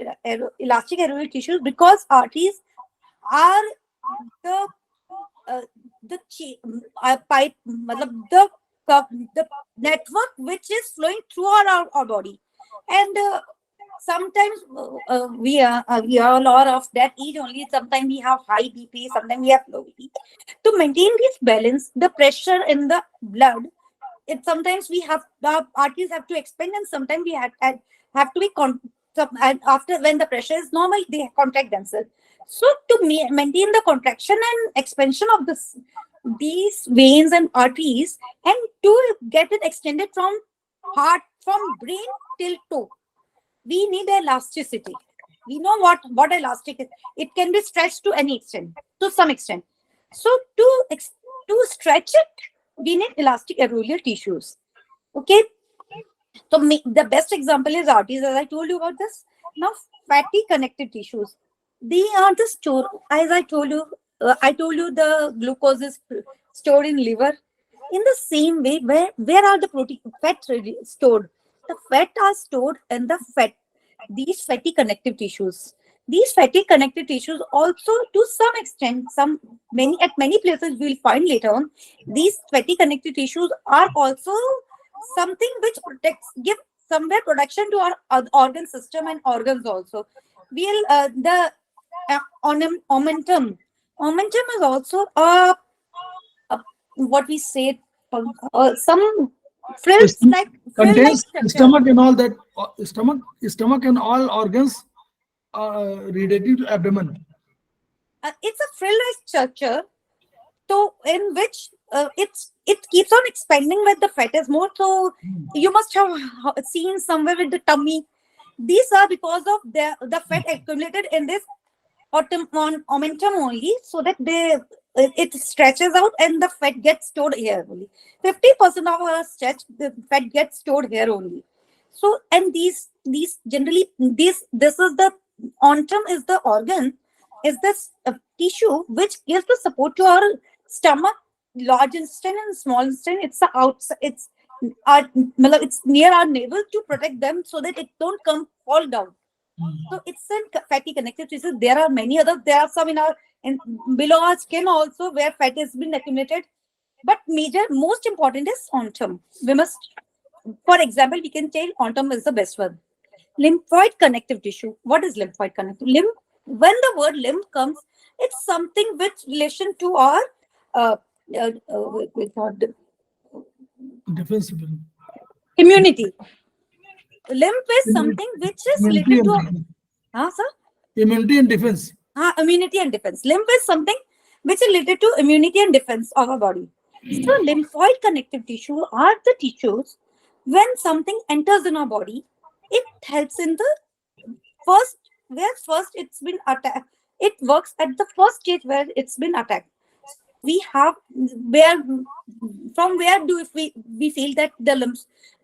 elastic aerobic tissues because arteries are the pipe, the network which is flowing through our body. And sometimes we are a lot of that age only. Sometimes we have high BP, sometimes we have low BP. To maintain this balance, the pressure in the blood, it sometimes we have the arteries have to expand, and sometimes we have to be and after when the pressure is normal, they contract themselves. So to maintain the contraction and expansion of these veins and arteries, and to get it extended from heart, from brain till toe, we need elasticity. We know what elastic is. It can be stretched to any extent, to some extent. So to stretch it, we need elastic aerobic tissues. Okay. So the best example is arteries, as I told you about this. Now, fatty connective tissues. They are the store, as I told you the glucose is stored in liver. In the same way, where are the protein fat stored? The fat are stored in the these fatty connective tissues. These fatty connective tissues also, to some extent, at many places we'll find later on, these fatty connective tissues are also something which protects, give somewhere protection to our organ system and organs also. We'll the Momentum is also a what we say, some frills Stom- like frill like Contains structure. stomach and all that. Stomach and all organs related to abdomen. It's a frill like structure, so in which it keeps on expanding with the fat is more. So you must have seen somewhere with the tummy. These are because of the fat accumulated in this momentum only, so that it stretches out and the fat gets stored here only. 50% of our stretch, the fat gets stored here only. So, and these generally, this is the ontrum is the organ, is this tissue which gives the support to our stomach, large intestine and small intestine. It's the outside, it's near our navel to protect them so that it don't come fall down. So it's a fatty connective tissue. There are many others. There are some in below our skin also where fat has been accumulated. But most important is ontrum. We must, for example, we can tell ontrum is the best one. Lymphoid connective tissue. What is lymphoid connective? When the word lymph comes, it's something with relation to our uh, we thought Defensible. immunity. Lymph is something which is Immunity related and to, defense. sir? Immunity and defense. Immunity and defense. Lymph is something which is related to immunity and defense of our body. So lymphoid connective tissue are the tissues when something enters in our body, it helps in the first, where first it's been attacked. It works at the first stage where it's been attacked. We have where from where do we feel that the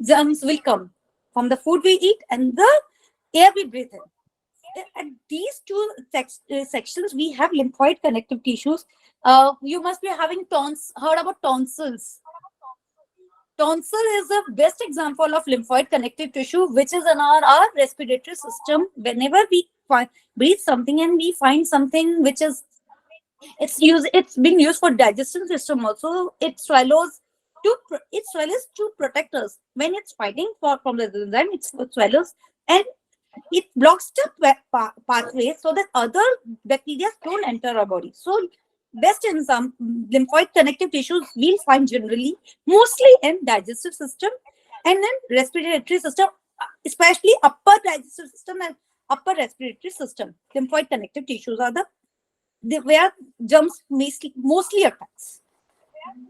germs will come? From the food we eat and the air we breathe in. At these two sections, we have lymphoid connective tissues. You must be having heard about tonsils. Tonsil is the best example of lymphoid connective tissue, which is in our respiratory system. Whenever we breathe something and we find something which is it's been used for digestive system also. It swallows to protect us when it's fighting from the enzyme. It swallows and it blocks the pathway so that other bacteria don't enter our body. So best in some lymphoid connective tissues we'll find generally mostly in digestive system and in respiratory system, especially upper digestive system and upper respiratory system. Lymphoid connective tissues are where germs mostly attacks.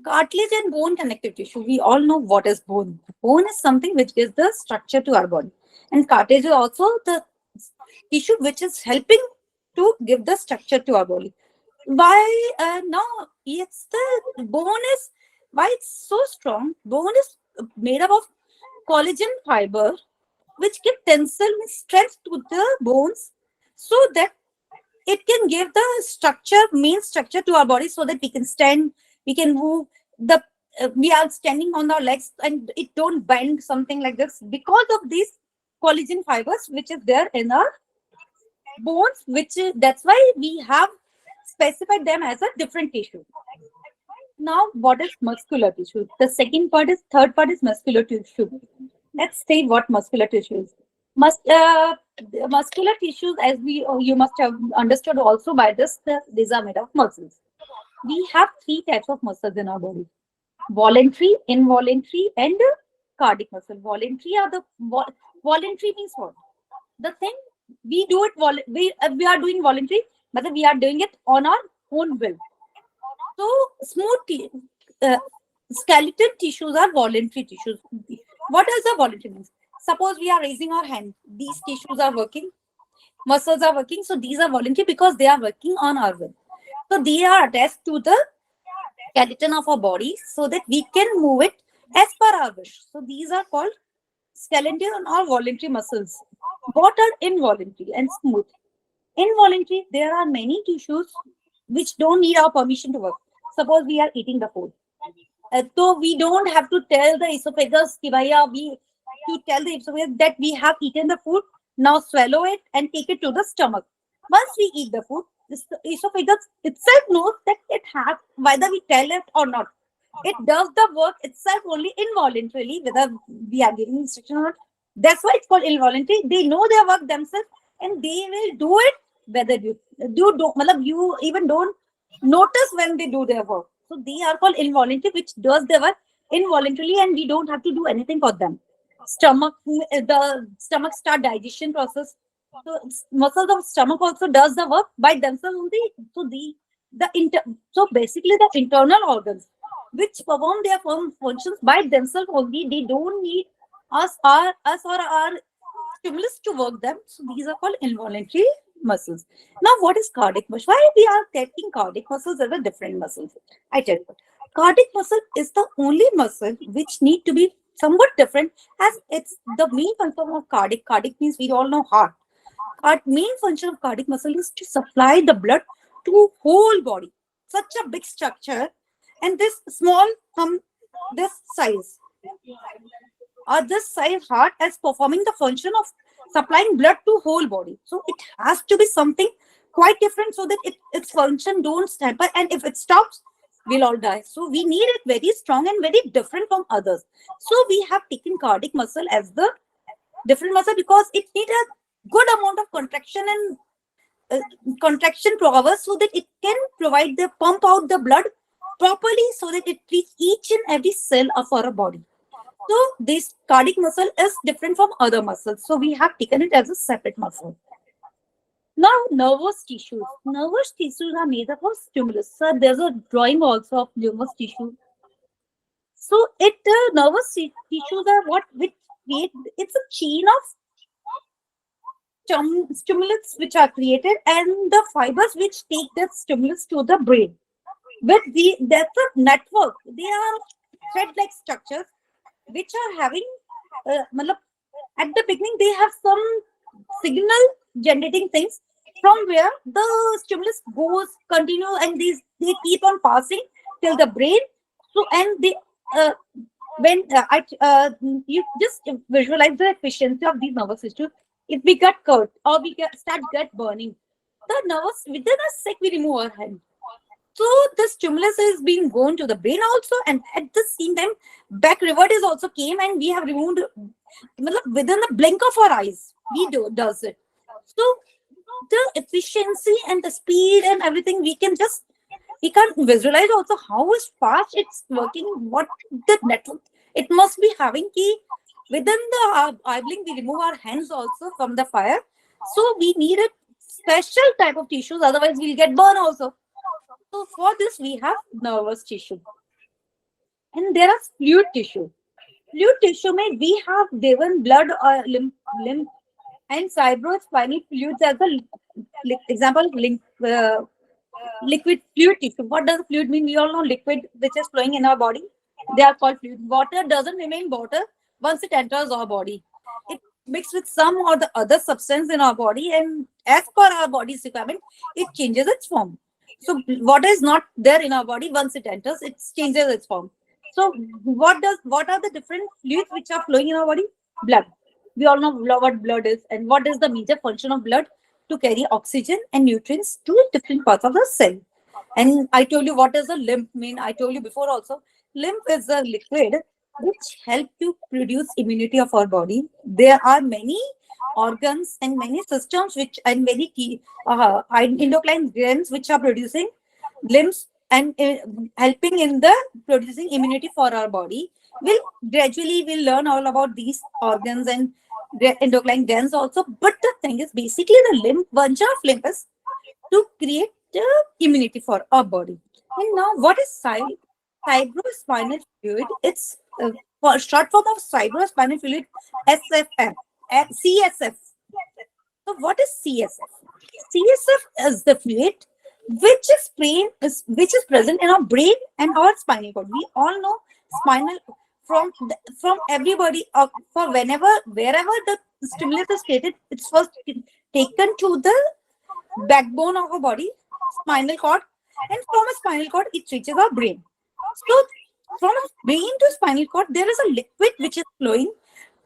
Cartilage and bone connective tissue. We all know what is bone. Bone is something which gives the structure to our body. And cartilage is also the tissue which is helping to give the structure to our body. Why now it's the bone is why it's so strong? Bone is made up of collagen fiber, which give tensile strength to the bones so that it can give the main structure to our body so that we can stand, we can move. We are standing on our legs and it don't bend, something like this. Because of this, collagen fibers, which is there in our bones, that's why we have specified them as a different tissue. Now, what is muscular tissue? Third part is muscular tissue. Let's say what muscular tissue is. The muscular tissues, as you must have understood also by this, these are made of muscles. We have three types of muscles in our body: voluntary, involuntary, and cardiac muscle. Voluntary means what? The thing we do it we are doing voluntary, but we are doing it on our own will. So uh, skeletal tissues are voluntary tissues. What does the voluntary means? Suppose we are raising our hand, these tissues are working, muscles are working, so these are voluntary because they are working on our will. So they are attached to the skeleton of our body so that we can move it as per our wish. So these are called skeletal or voluntary muscles. What are involuntary and smooth? Involuntary, there are many tissues which don't need our permission to work. Suppose we are eating the food. So we don't have to tell the esophagus to tell the esophagus that we have eaten the food, now swallow it and take it to the stomach. Once we eat the food, the esophagus itself knows that it has, whether we tell it or not. It does the work itself only involuntarily, whether we are giving instruction or not. That's why it's called involuntary. They know their work themselves and they will do it whether you even don't notice when they do their work. So they are called involuntary, which does their work involuntarily and we don't have to do anything for them. The stomach start digestion process. So muscles of stomach also does the work by themselves only. So basically the internal organs which perform their functions by themselves only. They don't need us or our stimulus to work them. So these are called involuntary muscles. Now, what is cardiac muscle? Why we are taking cardiac muscles as a different muscles? I tell you, cardiac muscle is the only muscle which need to be somewhat different, as it's the main function of cardiac. Cardiac means we all know heart. Our main function of cardiac muscle is to supply the blood to whole body. Such a big structure, and this small this size or this size heart as performing the function of supplying blood to whole body. So it has to be something quite different so that its function don't stop. And if it stops, we'll all die. So we need it very strong and very different from others. So we have taken cardiac muscle as the different muscle because it needs a good amount of contraction and contraction power so that it can pump out the blood properly so that it reaches each and every cell of our body. So this cardiac muscle is different from other muscles. So we have taken it as a separate muscle. Now, nervous tissues. Nervous tissues are made up of stimulus. So there's a drawing also of nervous tissue. So nervous tissues are which create. It's a chain of stimulus which are created and the fibers which take that stimulus to the brain. But that's a network. They are thread-like structures which are having, at the beginning, they have some signal generating things from where the stimulus continue, and they keep on passing till the brain. So, and you just visualize the efficiency of these nervous systems. If we get cut or start burning, within a sec, we remove our hand. So the stimulus is being gone to the brain also, and at the same time, back revert is also came, and we have removed within the blink of our eyes. Does it. So the efficiency and the speed and everything we can visualize also how fast it's working. What the network it must be having key within the eye blink. We remove our hands also from the fire. So we need a special type of tissues, otherwise we'll get burned also. So for this, we have nervous tissue. And there are fluid tissue. Fluid tissue we have given blood or lymph and cerebrospinal fluids as the example liquid fluid tissue. What does fluid mean? We all know liquid which is flowing in our body. They are called fluid. Water doesn't remain water once it enters our body. It mixes with some or the other substance in our body, and as per our body's requirement, it changes its form. So water is not there in our body. Once it enters, it changes its form. So what are the different fluids which are flowing in our body? Blood. We all know what blood is and what is the major function of blood: to carry oxygen and nutrients to different parts of the cell. And I told you what is a lymph mean. I told you before also. Lymph is a liquid which help to produce immunity of our body. There are many organs and many systems which and many key endocrine glands which are producing lymphs and helping in the producing immunity for our body. We'll learn all about these organs and the endocrine glands also. But the thing is, basically, the lymph function of lymph is to create immunity for our body. And now, what is cerebrospinal fluid? It's for short form of cerebrospinal fluid, SFF, CSF. So, what is CSF? CSF is the fluid which is present in our brain and our spinal cord. We all know spinal from everybody for wherever the stimulus is created, it's first taken to the backbone of our body, spinal cord, and from a spinal cord it reaches our brain. So from brain to spinal cord, there is a liquid which is flowing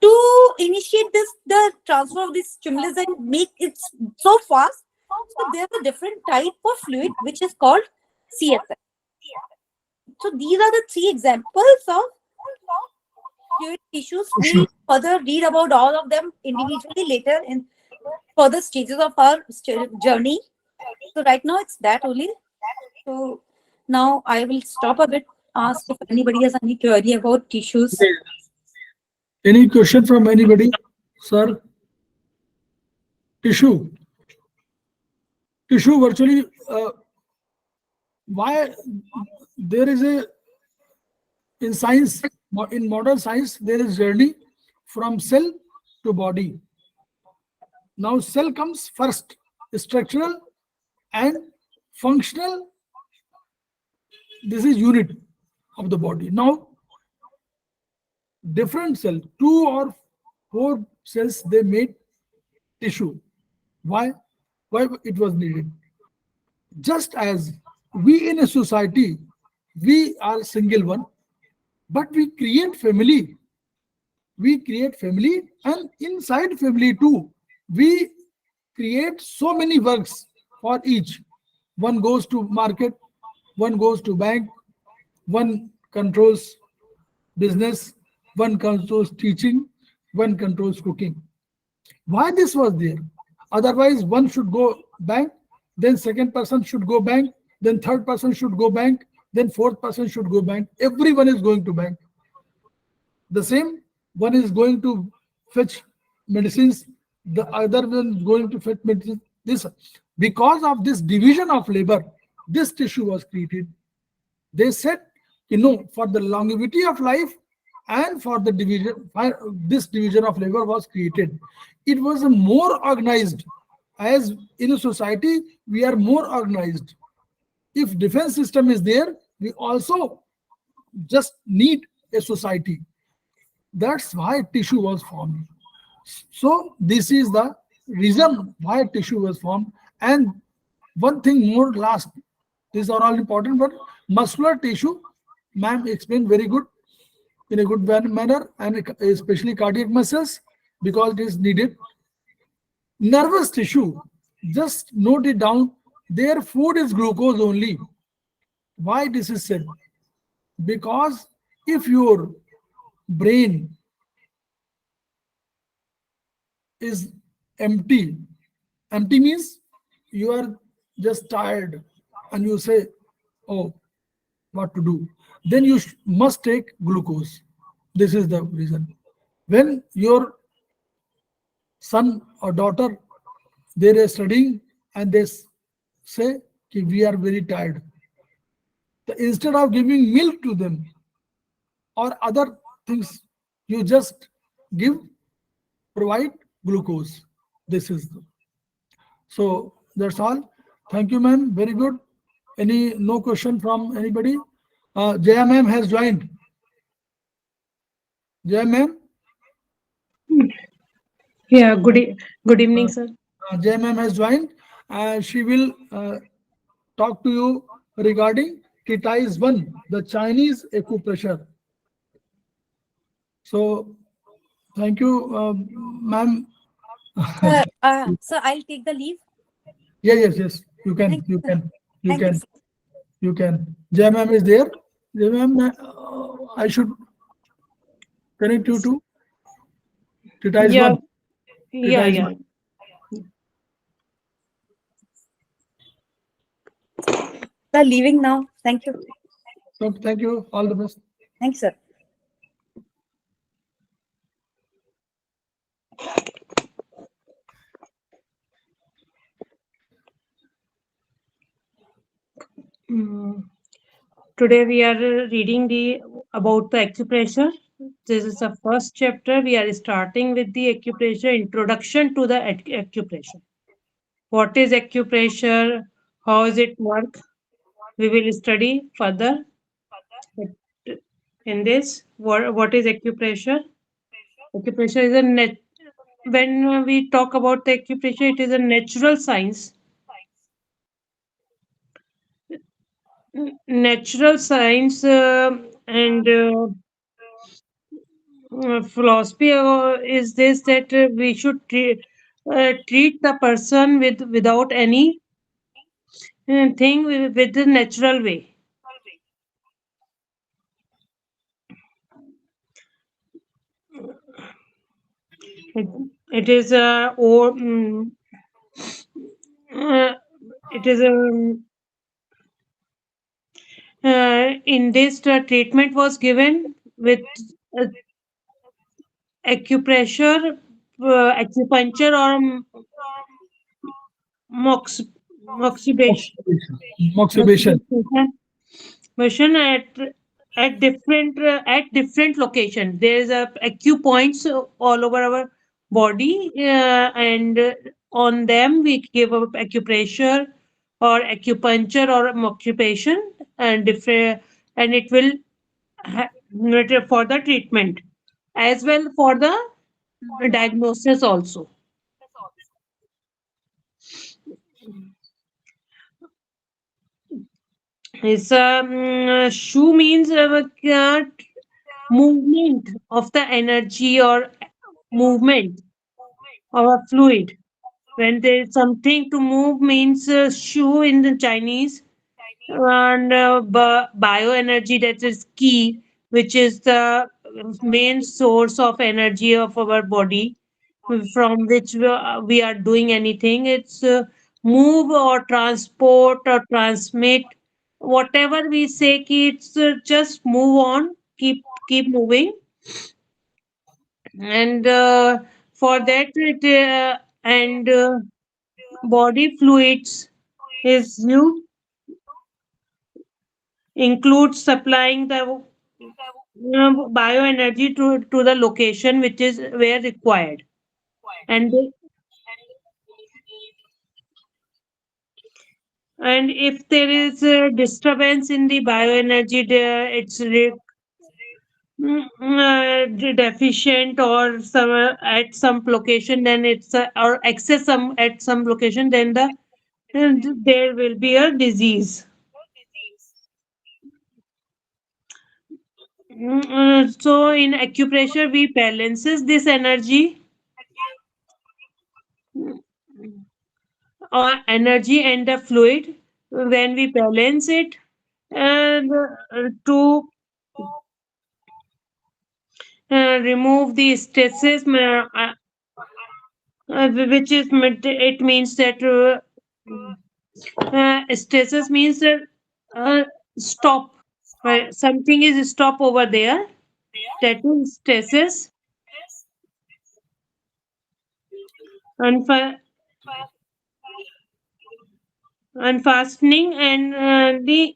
to initiate the transfer of this stimulus and make it so fast. So there's a different type of fluid which is called CSF. So these are the three examples of fluid tissues. We'll further read about all of them individually later in further stages of our journey. So right now it's that only. So now I will stop a bit, ask if anybody has any query about tissues. Any question from anybody, sir? Tissue virtually, why there is a, in science, in modern science, there is journey from cell to body. Now cell comes first, structural and functional. This is unit of the body. Now different cell, 2 or 4 cells, they made tissue. Why it was needed? Just as we in a society, we are single one, but we create family, and inside family too we create so many works for each. One goes to market, one goes to bank, one controls business, one controls teaching, one controls cooking. Why this was there? Otherwise one should go bank, then second person should go bank, then third person should go bank, then fourth person should go bank. Everyone is going to bank. The same, one is going to fetch medicines, the other one is going to fetch medicine. This, because of this division of labor, this tissue was created. They said, for the longevity of life and for the division, this division of labor was created. It was a more organized. As in a society, we are more organized. If defense system is there, we also just need a society. That's why tissue was formed. So this is the reason why tissue was formed. And one thing more last, these are all important, but muscular tissue, ma'am explained very good, in a good manner, and especially cardiac muscles, because it is needed. Nervous tissue, just note it down, their food is glucose only. Why this is said? Because if your brain is empty means you are just tired and you say, oh, what to do? Then you must take glucose. This is the reason. When your son or daughter, they are studying and they say, we are very tired. Instead of giving milk to them or other things, you just provide glucose. This is so that's all. Thank you, ma'am. Very good. No question from anybody? Jaya ma'am has joined. Jaya ma'am? Yeah, good evening, sir. Jaya ma'am has joined. She will talk to you regarding Kitais 1, the Chinese acupressure. So, thank you, ma'am. So I'll take the leave. Yeah, yes, yes. You can, Thank you you, sir. can, you Thank you, can, sir. you can. Jaya ma'am is there. Jaya ma'am, I should connect you to Tita Yeah, one. Tita yeah, is yeah. one. Sir, leaving now. Thank you. So thank you. All the best. Thank you, sir. Mm. Today we are reading the about the acupressure. This is the first chapter. We are starting with the acupressure introduction to the acupressure. What is acupressure? How does it work? We will study further. But in this, what is acupressure? Acupressure is a when we talk about the acupressure, it is a natural science. Natural science and philosophy is this that we should treat the person without any thing with the natural way. It, it is uh, it is in this treatment was given with uh, acupressure, acupuncture or mox, moxibation. Moxibation. Moxibation at different locations. There is a acupoints all over our body, and on them we give up acupressure or acupuncture or moxibation, and different, and it will for the treatment as well for the diagnosis also. It's Shu means movement of the energy or movement of a fluid. When there is something to move means shu in the Chinese, and bioenergy, that is key, which is the main source of energy of our body, from which we are doing anything. It's move or transport or transmit, whatever we say ki it's just move on, keep moving. And for that it and body fluids is you includes supplying the bioenergy to the location which is where required. And and if there is a disturbance in the bioenergy there, it's deficient or some at some location, then it's or excess some at some location, then there will be a disease. So in acupressure we balances this energy or energy and the fluid. When we balance it and to remove the stasis, which is it means that stasis means that stop. Something is stop over there. That is stasis. Unfa- Unfastening and the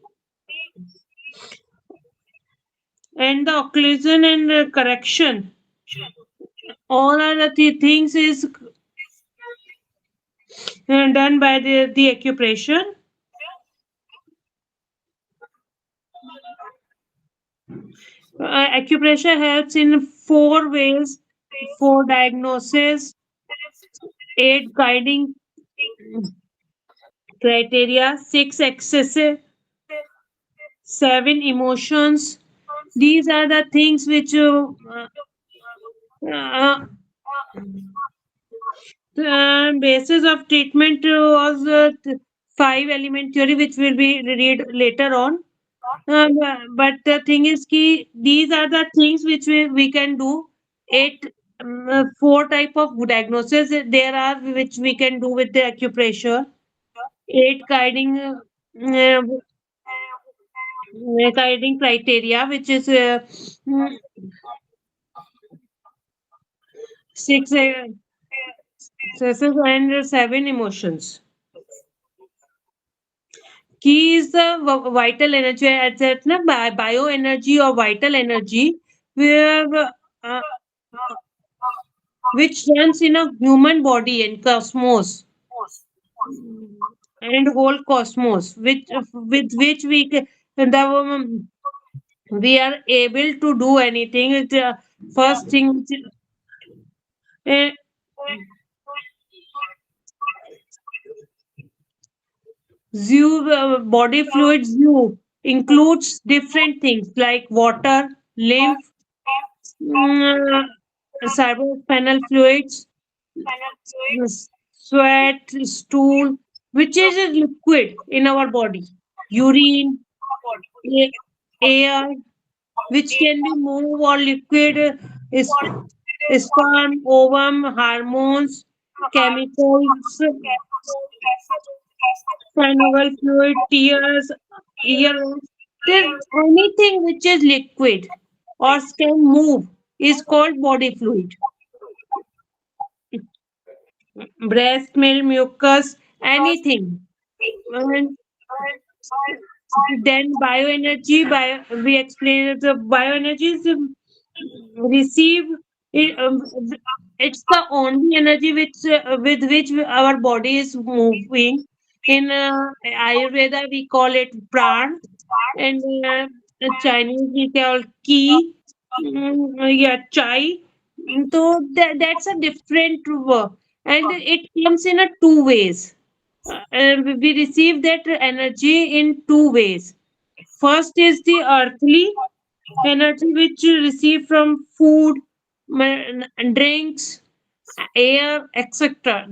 occlusion and correction. All are the things is done by the acupressure. Acupressure helps in four ways: for diagnosis, eight guiding criteria, six excessive, seven emotions. These are the things which uh, Basis of treatment was five element theory, which will be read later on. But the thing is, these are the things which we can do. Eight, four type of diagnosis there are which we can do with the acupressure. Eight guiding criteria, which is mm, six successes and seven emotions. Key is the vital energy, etc. Bioenergy or vital energy, where which runs in a human body and cosmos and whole cosmos, which with which we are able to do anything. First thing, uh, zoo body fluid zoo includes different things like water, lymph, mm, cerebrospinal fluids, sweat, stool, which is a liquid in our body, urine, a- air, which can be moved or liquid, is sperm, ovum, hormones, chemicals, synovial fluid, tears, earwax. There's anything which is liquid or can move is called body fluid. Breast milk, mucus, anything. And then bioenergy, we explained the bioenergy is receive it, it's the only energy with which our body is moving. In Ayurveda, we call it pran, and Chinese we call ki, yeah, chai. So that's a different word, and it comes in a two ways. We receive that energy in two ways. First is the earthly energy which you receive from food, drinks, air, etc.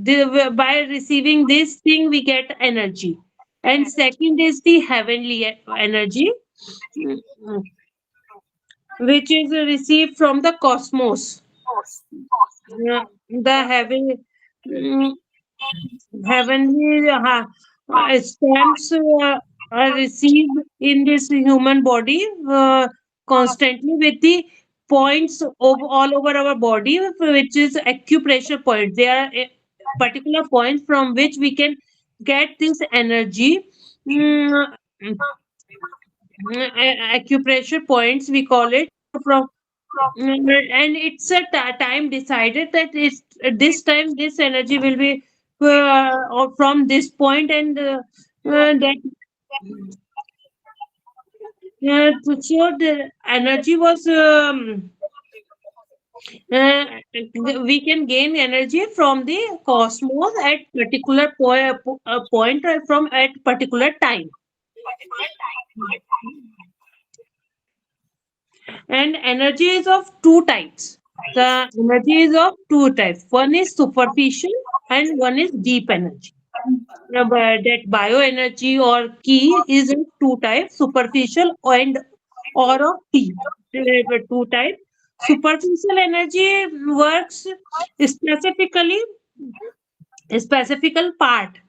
By receiving this thing, we get energy. And second is the heavenly energy, mm, which is received from the cosmos. The mm, heavenly stamps are received in this human body constantly with the points all over our body, which is acupressure points. They are particular points from which we can get this energy. Mm, Acupressure points, we call it. From and it's a time decided that it's this time this energy will be or from this point, and that so the energy was uh, we can gain energy from the cosmos at particular point from at particular time. And energy is of two types. The energy is of two types. One is superficial and one is deep energy. That bioenergy or ki is of two types, superficial and or of deep. Two types. Superficial energy works specifically, specific part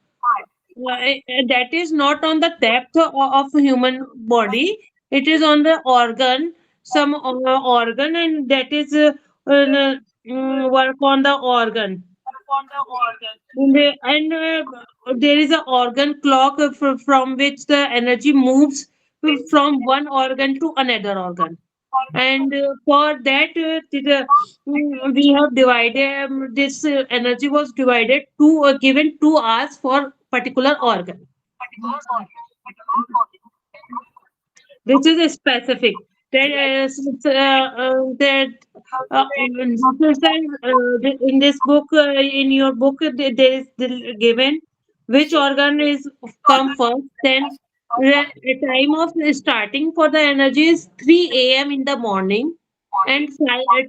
that is not on the depth of human body. It is on the organ, some organ, and that is work on the organ. And there is an organ clock from which the energy moves from one organ to another organ. And for that, we have divided this energy was divided to given 2 hours for particular organ. This is specific. That in this book, in your book, there is given which organ is come first. Then the time of starting for the energy is 3 a.m. in the morning and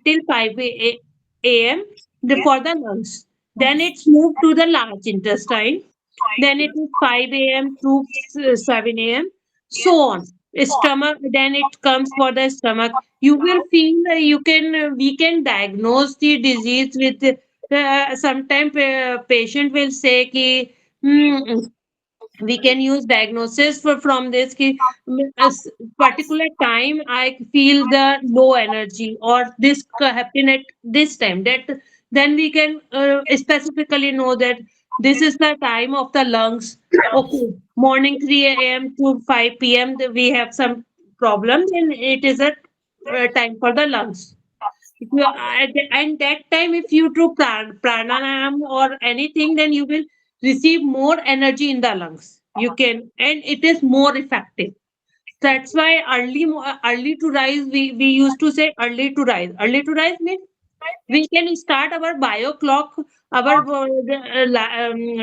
till 5 a.m. For the lungs. Then it's moved to the large intestine. Then it is 5 a.m. to 7 a.m. So on. Stomach. Then it comes for the stomach. You will feel you can we can diagnose the disease with. Sometimes patient will say ki, "Hmm, we can use diagnosis from this ki, a particular time I feel the low energy or this happen at this time, that then we can specifically know that this is the time of the lungs. Okay, morning 3 a.m. to 5 p.m. We have some problem, and it is a time for the lungs. If you and that time, if you do pranayam or anything, then you will receive more energy in the lungs. You can, and it is more effective. That's why early to rise. We used to say early to rise. Early to rise means we can start our bio clock, our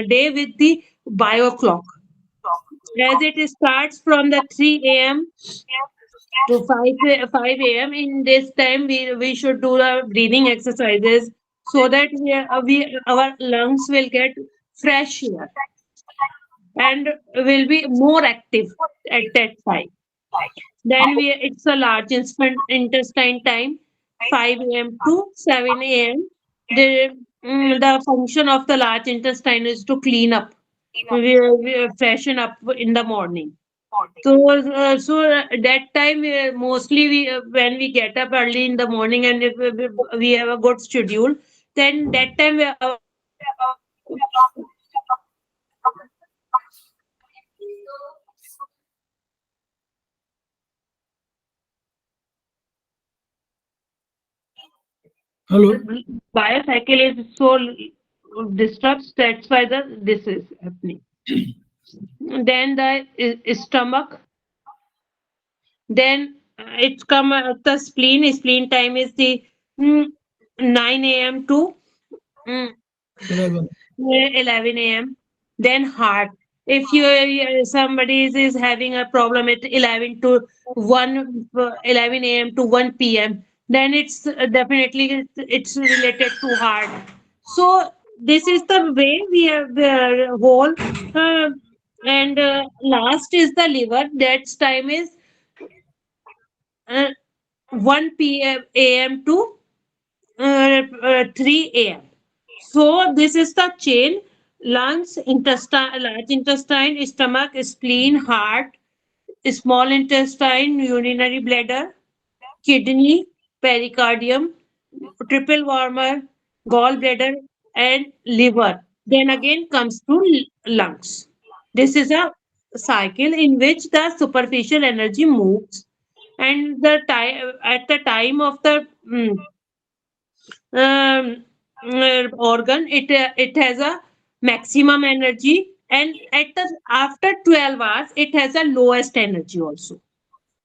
day with the bio clock, as it starts from the 3 a.m. to 5 a.m. In this time, we should do the breathing exercises so that our lungs will get fresh air and will be more active at that time. Then it's a large intestine time, 5 a.m. to 7 a.m. The function of the large intestine is to clean up, we freshen up in the morning. So that time, mostly when we get up early in the morning, and if we have a good schedule, then that time Hello. biocycle is so disturbed. That's why this is happening. Then the stomach. Then it's come the spleen. Spleen time is the mm, 9 a.m. to mm, 11. 11 a.m. Then heart. If somebody is having a problem at 11 to 1 11 a.m. to 1 p.m., then it's definitely it's related to heart. So this is the way we have the whole. And last is the liver. That time is 1 p.m. a.m. to 3 a.m. So this is the chain: lungs, intestine, large intestine, stomach, spleen, heart, small intestine, urinary bladder, kidney, pericardium, triple warmer, gallbladder, and liver. Then again comes to lungs. This is a cycle in which the superficial energy moves, and the time at the time of the um, organ, it has a maximum energy, and at the after 12 hours it has a lowest energy also.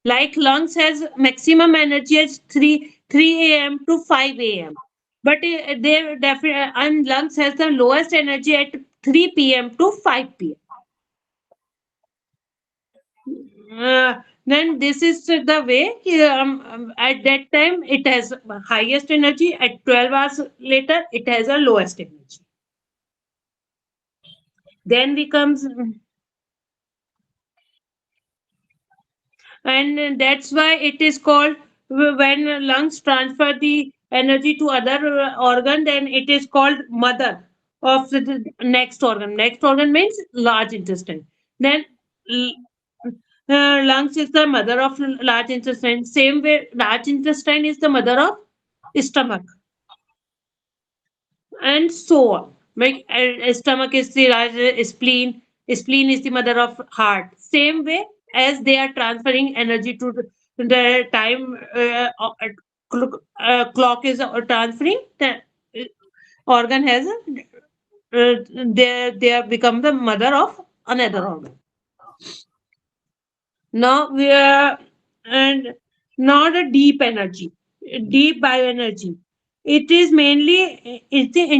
Like lungs has maximum energy as 3 a.m. to 5 a.m., but they definitely, and lungs has the lowest energy at 3 p.m. to 5 p.m. Then this is the way, at that time it has highest energy, at 12 hours later it has a lowest energy. Then becomes, and that's why it is called, when lungs transfer the energy to other organ, then it is called mother of the next organ. Next organ means large intestine. Then l- lungs is the mother of large intestine. Same way, large intestine is the mother of stomach, and so on. Like stomach is the large spleen. Spleen is the mother of heart. Same way, as they are transferring energy to the time, clock is transferring, the organ has they have become the mother of another organ. Now we are, and not a deep energy, deep bioenergy. It is mainly it's the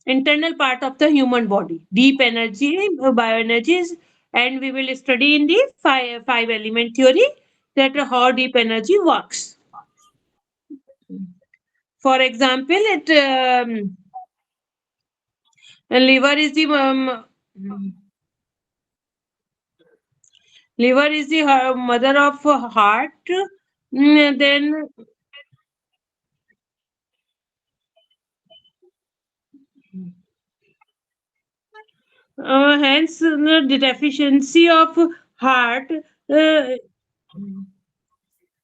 internal part of the human body. Deep energy, bioenergies, and we will study in the five element theory that how deep energy works. For example, it liver is the liver is the mother of heart. Then hence the deficiency of heart.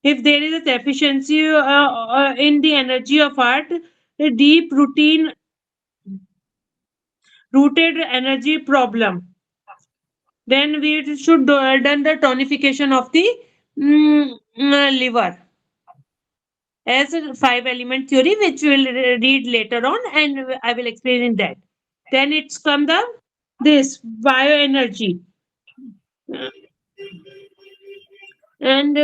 If there is a deficiency in the energy of heart, a deep routine rooted energy problem, then we should done the tonification of the liver as a five element theory, which we'll read later on, and I will explain in that. Then it's come the this bioenergy. Uh, and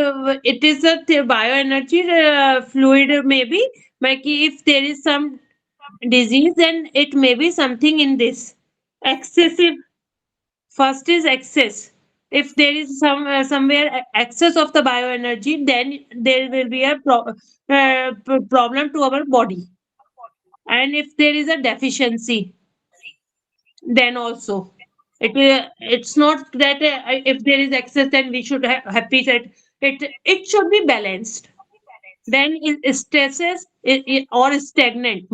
it is a bioenergy fluid, maybe like if there is some disease, then it may be something in this excessive. First is excess. If there is somewhere excess of the bioenergy, then there will be a problem to our body. And if there is a deficiency, then also it's not that if there is excess, then we should happy that it should be balanced. Then it stresses or stagnant.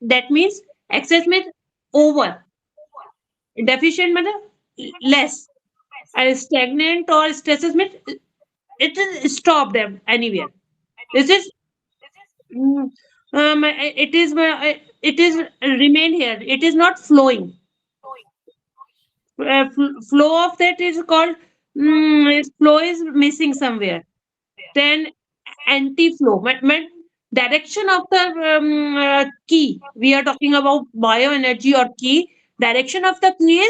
That means excess means over, deficient means less, and stagnant or stresses means it is stop them anywhere. This is mm, it is remain here. It is not flowing. Flow of that is called flow is missing somewhere. Then anti-flow, direction of the key. We are talking about bioenergy or key. Direction of the key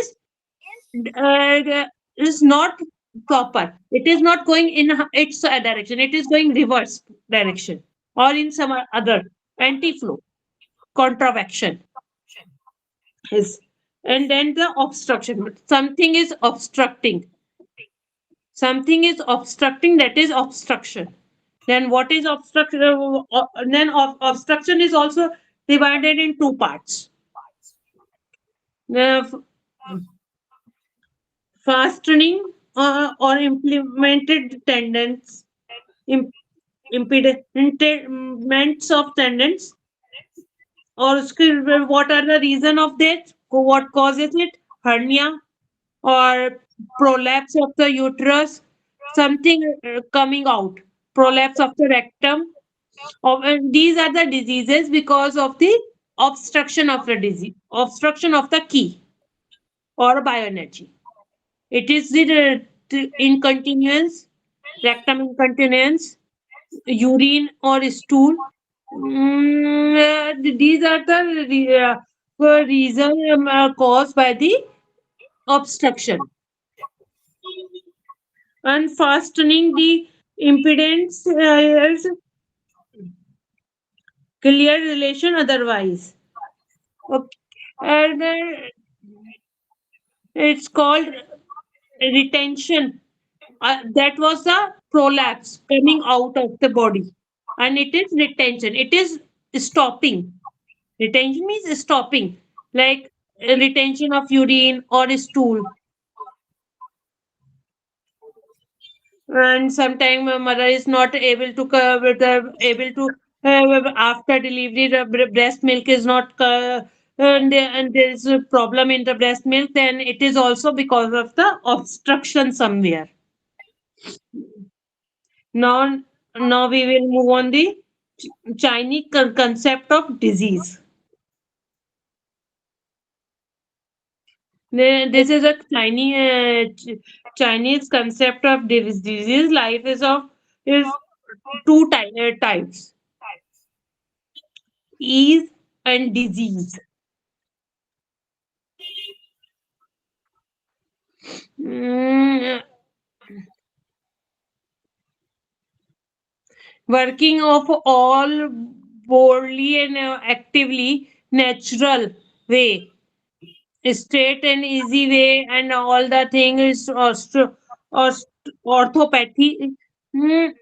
uh, is not proper. It is not going in its direction. It is going reverse direction or in some other anti-flow, contravection is. And then the obstruction. Something is obstructing. Something is obstructing. That is obstruction. Then what is obstruction? Then obstruction is also divided in two parts. The fastening or implemented tendons, im- impediments of tendons, or what are the reason of that? What causes it? Hernia or prolapse of the uterus, something coming out, prolapse of the rectum. And these are the diseases because of the obstruction of the disease, obstruction of the key or bioenergy. It is the incontinence, rectum incontinence, urine or stool. These are the reason caused by the obstruction. Unfastening the impedance is clear relation otherwise. Okay. And it's called retention. That was the prolapse coming out of the body. And it is retention. It is stopping. Retention means stopping, like retention of urine or stool. And sometimes mother is not able to able to after delivery the breast milk is not and there is a problem in the breast milk, then it is also because of the obstruction somewhere. Now now we will move on the Chinese concept of disease. This is a Chinese concept of disease. Life is of is two types: ease and disease. Mm, Working of all boldly and actively natural way, straight and easy way, and all the thing is orthopathy. Mm,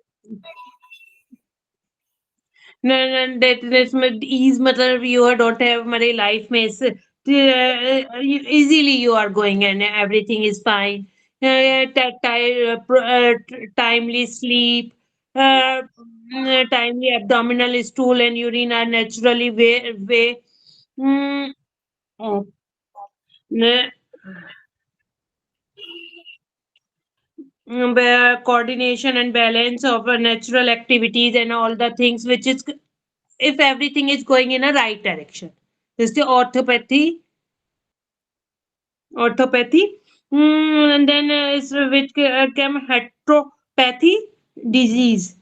That's ease मतलब you don't have हमारे life में easily you are going and everything is fine. Timely sleep, timely abdominal stool and urine are naturally way. Mm, oh, ne- coordination and balance of natural activities and all the things which is if everything is going in a right direction. This is the orthopathy. And then is which came heteropathy disease.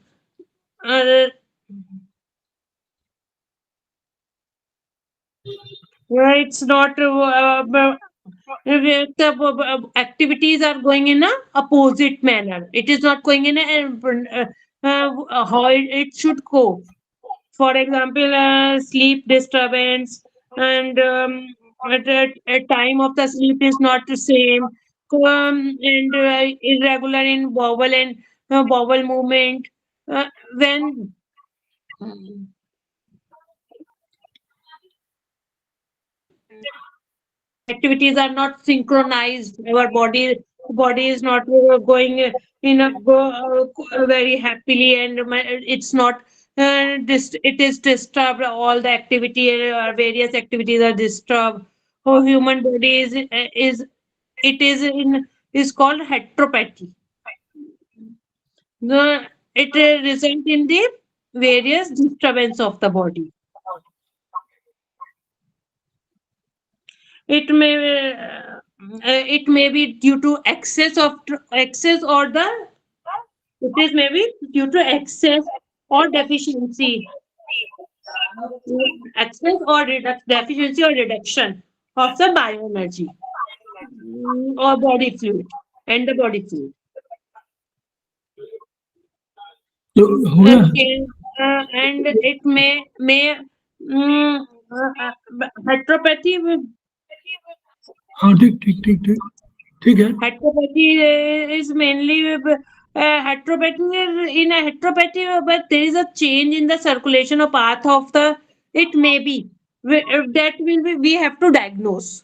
Uh, it's not the activities are going in a opposite manner. It is not going in how it should go. For example, sleep disturbance and at time of the sleep is not the same, and irregular in bowel and bowel movement. When activities are not synchronized, our body is not going in a very happily, and it's not it is disturbed. All the activity various activities are disturbed. How human body is it is called heteropathy. It results in the various disturbance of the body. It may be due to excess or the it is maybe due to excess or deficiency, excess or deficiency or reduction of the bioenergy, or body fluid and the body fluid. तो हो गया. Okay, and it may heteropathy. हाँ, ठीक ठीक ठीक ठीक ठीक है. Heteropathy is mainly heteropathy in a heteropathy, but there is a change in the circulation of path of the. It may be that will be we have to diagnose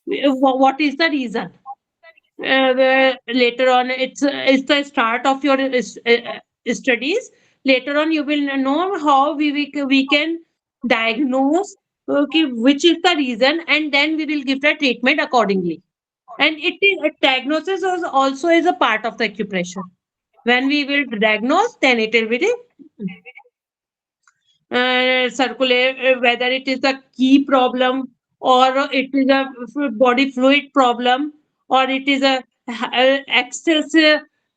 what is the reason. Later on, it's the start of your studies. Later on, you will know how we can diagnose okay, which is the reason, and then we will give the treatment accordingly. And it is a diagnosis is also is a part of the acupressure. When we will diagnose, then it will be the circulate whether it is a key problem or it is a body fluid problem or it is a excess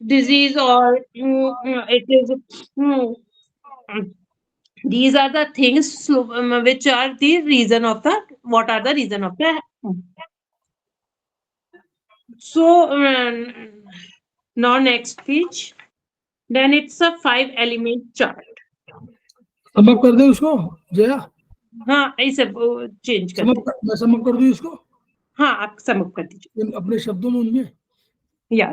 disease or it is mm, these are the things which are the reason of the what are the reason of the so now next speech. Then it's a 5 element chart. Sum up कर दे उसको जया. हाँ इसे change कर दे. मैं sum up कर दूं इसको हाँ आप समअप कर दीजिए. अपने शब्दों में उनमें. या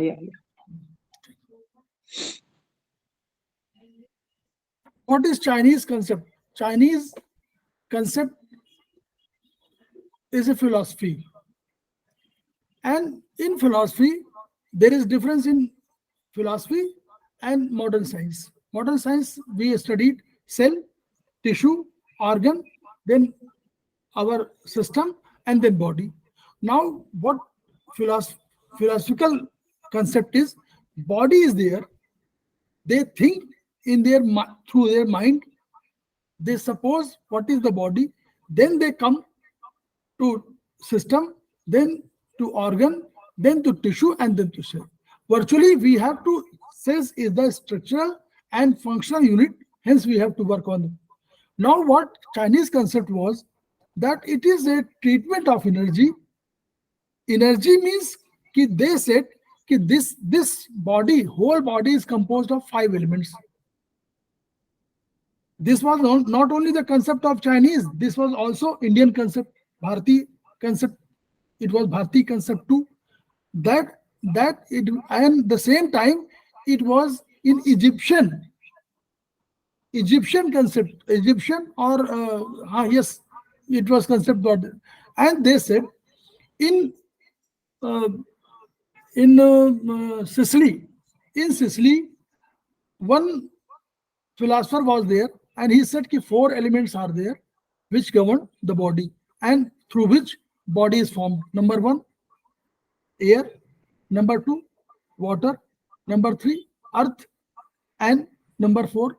What is Chinese concept? Chinese concept is a philosophy, and in philosophy there is difference in philosophy and modern science. Modern science, we studied cell, tissue, organ, then our system, and then body. Now what philosophical concept is, body is there, they think in their through their mind, they suppose what is the body, then they come to system, then to organ, then to tissue, and then to cell. Virtually, we have to cells is the structural and functional unit. Hence, we have to work on them. Now, what Chinese concept was that it is a treatment of energy. Energy means they said this body, whole body is composed of 5 elements. This was not only the concept of Chinese, this was also Indian concept, Bharati concept. It was Bharati concept too. That it, and the same time it was in Egyptian Egyptian concept, Egyptian or yes, it was concept what, and they said in uh, Sicily, in Sicily, one philosopher was there, and he said कि four elements are there which govern the body and through which body is formed. Number one, air. Number two, water. Number three, earth. And number four,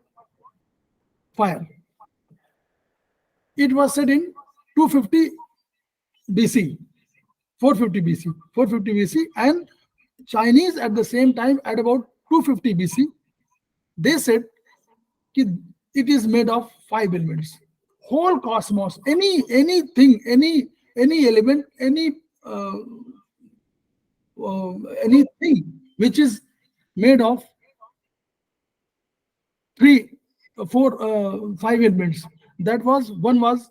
fire. It was said in 250 BC, 450 BC, 450 BC, and Chinese at the same time at about 250 BC, they said कि it is made of five elements. Whole cosmos, anything, any element, uh, anything which is made of three, four, five elements. That was one was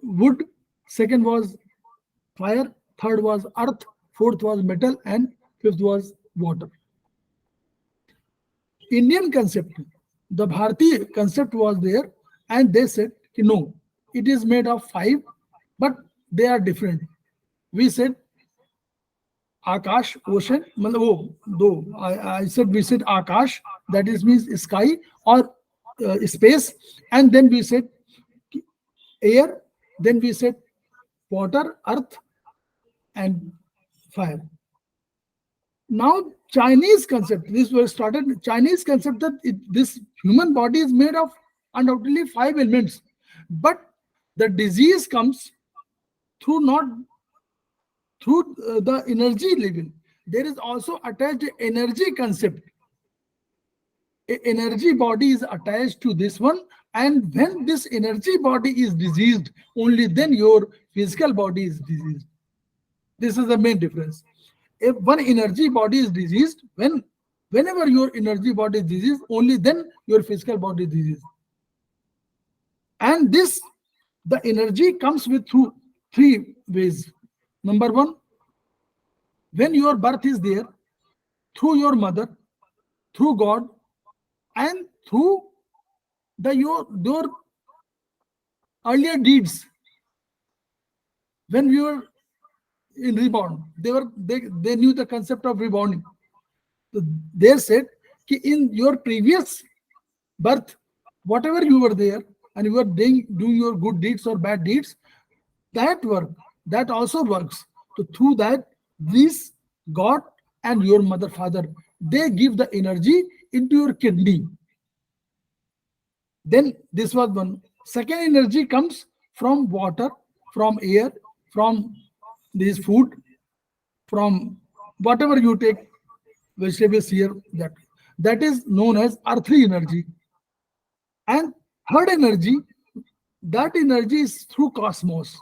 wood, second was fire, third was earth, fourth was metal, and fifth was water. Indian concept, the Bharati concept was there, and they said, no, it is made of five, but they are different. We said Akash, ocean, I said we said Akash, that is means sky or space, and then we said air, then we said water, earth, and fire. Now Chinese concept, this was started, Chinese concept that this human body is made of undoubtedly five elements, but the disease comes through not through the energy level. There is also attached energy concept. Energy body is attached to this one, and when this energy body is diseased, only then your physical body is diseased. This is the main difference. If one energy body is diseased, whenever your energy body is diseased, only then your physical body is diseased. And this, the energy comes with through three ways. Number one, when your birth is there, through your mother, through God, and through your earlier deeds. When we were in reborn, they knew the concept of reborn. So they said कि in your previous birth, whatever you were there and you were doing your good deeds or bad deeds, that also works. So through that, this God and your mother, father, they give the energy into your kidney. Then this was one. Second energy comes from water, from air, from this food, from whatever you take, vegetables here, that is known as earthly energy. And third energy, that energy is through cosmos.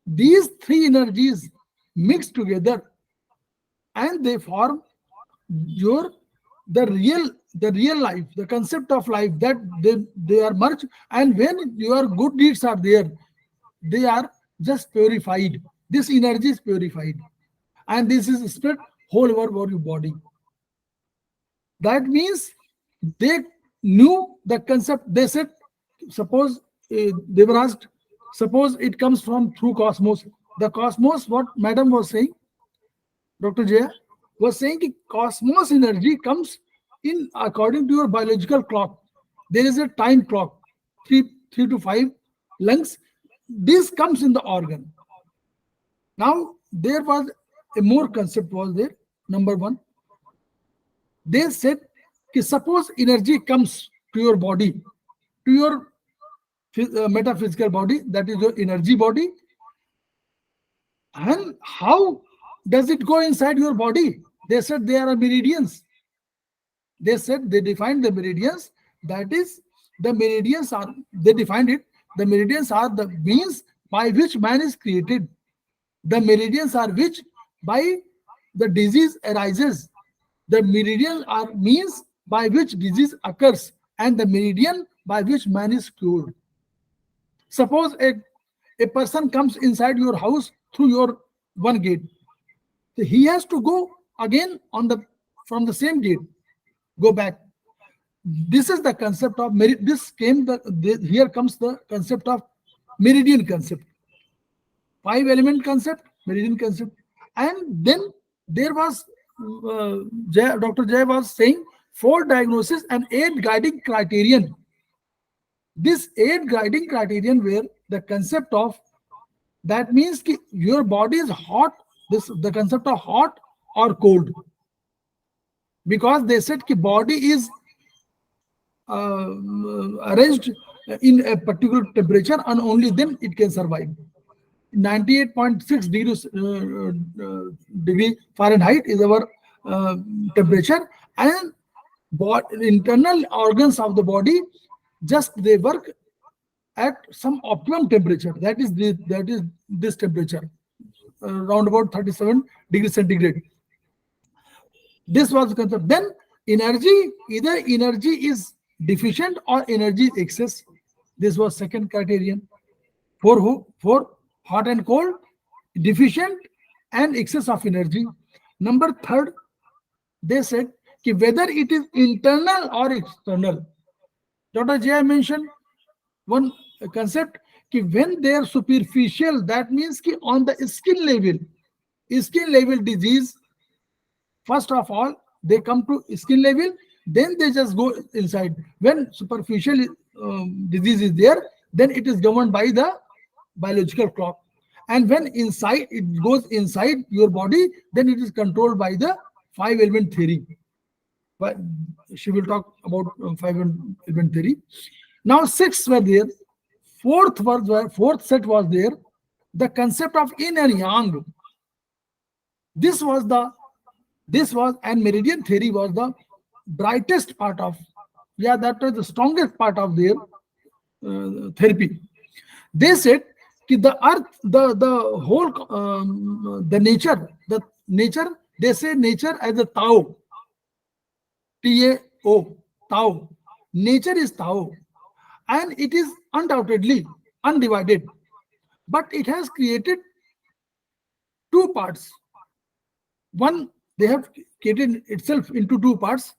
These three energies mix together and they form your the real life, the concept of life, that they are merged, and when your good deeds are there, they are just purified. This energy is purified, and this is spread whole over your body. That means they knew the concept. They said, suppose they were asked, suppose it comes from through cosmos. The cosmos, what madam was saying, Dr. Jaya was saying that cosmos energy comes in according to your biological clock. There is a time clock, three to five lengths. This comes in the organ. Now there was a more concept was there. Number one, they said कि suppose energy comes to your body, to your metaphysical body, that is your energy body, and how does it go inside your body? They said there are meridians. They said they defined the meridians. That is, the meridians are, they defined it. The meridians are the means by which man is created. The meridians are which by the disease arises. The meridians are means by which disease occurs, and the meridian by which man is cured. Suppose a person comes inside your house through your one gate. He has to go again on the from the same gate, go back. This is the concept of this came here comes the concept of meridian concept, five element concept, meridian concept. And then there was Dr. Jay was saying four diagnosis and eight guiding criterion. This eight guiding criterion were the concept of, that means ki your body is hot, this the concept of hot or cold, because they said ki body is arranged in a particular temperature and only then it can survive. 98.6 degrees degree Fahrenheit is our temperature, and internal organs of the body just they work at some optimum temperature, that is this temperature, around about 37 degrees centigrade. This was the concept. Then energy, either energy is deficient or energy is excess. This was second criterion. For who? For hot and cold, deficient and excess of energy. Number third, they said ki whether it is internal or external. Dr. Jaya mentioned one concept ki when they are superficial, that means ki on the skin level disease, first of all they come to skin level, then they just go inside. When superficial disease is there, then it is governed by the biological clock. And when inside it goes inside your body, then it is controlled by the five element theory. But she will talk about five element theory. Now six were there, fourth set was there, the concept of yin and yang. This was and meridian theory was the brightest part of, that was the strongest part of their therapy. They said that the earth, the whole the nature, they say nature as a Tao, Tao, Tao. Nature is Tao, and it is undoubtedly undivided, but it has created two parts. One, they have created itself into two parts,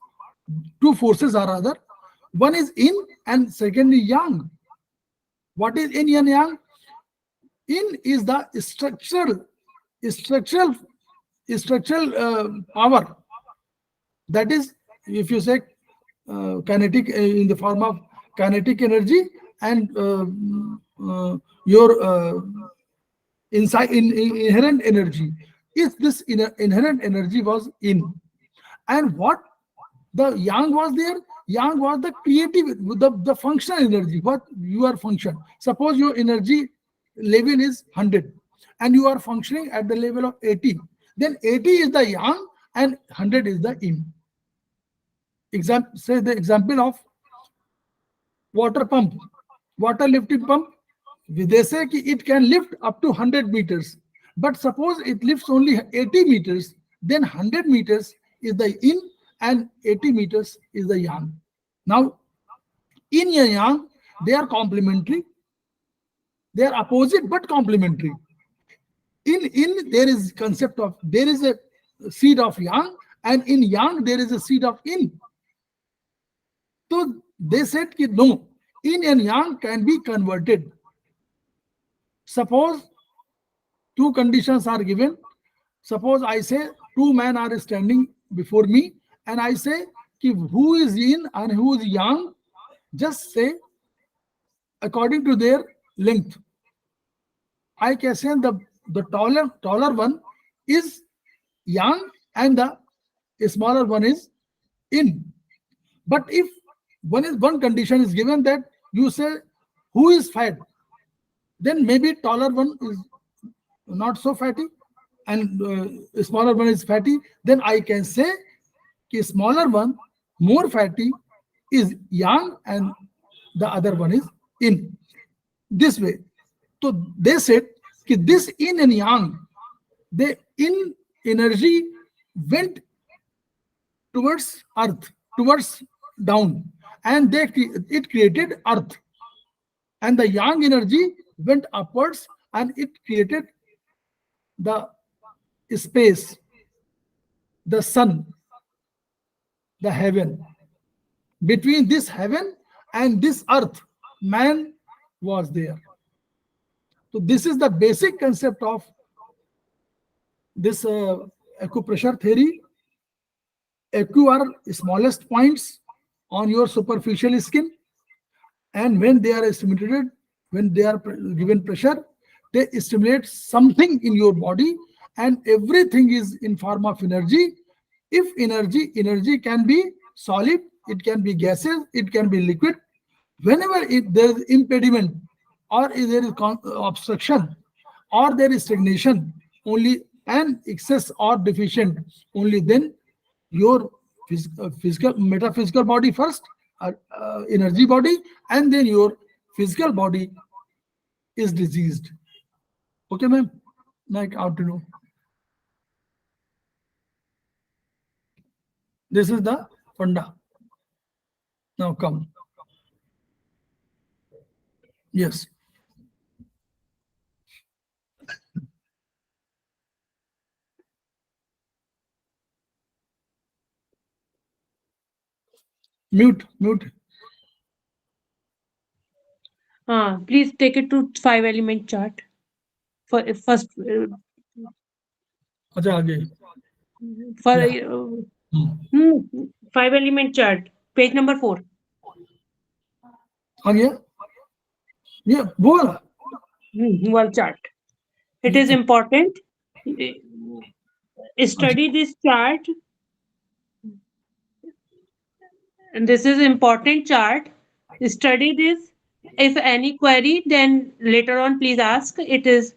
two forces are rather. One is yin and secondly yang. What is yin and yang? Yin is the structural power. That is, if you say kinetic, in the form of kinetic energy, and your inherent energy. If this inherent energy was in, and what the yang was there, yang was the creative, the functional energy, what your function. Suppose your energy level is 100 and you are functioning at the level of 80, then 80 is the yang and 100 is the yin. Say the example of water pump, water lifting pump. They say कि it can lift up to 100 meters, but suppose it lifts only 80 meters, then 100 meters is the yin and 80 meters is the yang. Now, yin and yang, they are complementary. They are opposite but complementary. In there is concept of, there is a seed of yang, and in yang there is a seed of yin. So they said that no, yin and yang can be converted. Suppose two conditions are given. Suppose I say two men are standing before me, and I say who is yin and who is yang. Just say according to their length. I can say the taller one is yang and the smaller one is yin. But if one condition is given, that you say who is fat, then maybe taller one is not so fatty and smaller one is fatty. Then I can say smaller one, more fatty, is yang and the other one is yin. This way. So they said that this yin and yang, the yin energy went towards earth, towards down, and it created earth, and the yang energy went upwards and it created the space, the sun, the heaven. Between this heaven and this earth, man was there. So this is the basic concept of this acupressure theory. Acu are smallest points on your superficial skin, and when they are stimulated, when they are given pressure, they stimulate something in your body, and everything is in form of energy. If energy can be solid, it can be gases, it can be liquid. Whenever there is impediment, or if there is obstruction, or there is stagnation, only an excess or deficient, only then your physical metaphysical body first, energy body, and then your physical body is diseased. Okay, ma'am? Like how to know? This is the funda. Now come. Yes. Mute, mute. Please take it to five element chart. For first, अच्छा आगे. for Yeah. five element chart, page number 4. आ गया. ये वो वाला. Wall chart. It ये is important. अच्छा. Study this chart, and this is important chart. Study this. If any query, then later on please ask. It is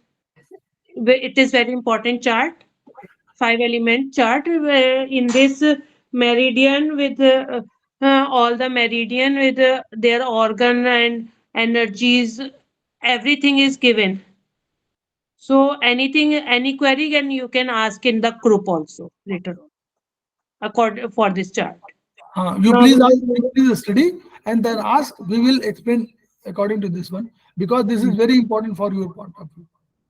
very important chart. Five element chart where in this meridian with all the meridian with their organ and energies, everything is given. So anything, any query, can you can ask in the group also later on, according for this chart. You Now we please ask, will you move. please study, and then ask. We will explain according to this one, because this is very important for your point of view,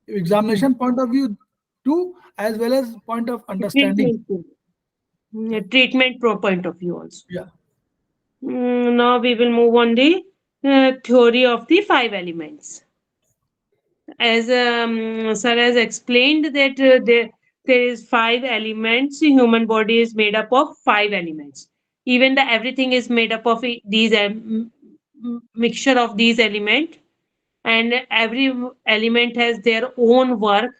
examination point of view too, as well as point of understanding. Treatment, treatment pro point of view also. Yeah. Now we will move on the theory of the five elements. As sir has explained that there is five elements. The human body is made up of five elements. Even the everything is made up of these mixture of these elements, and every element has their own work.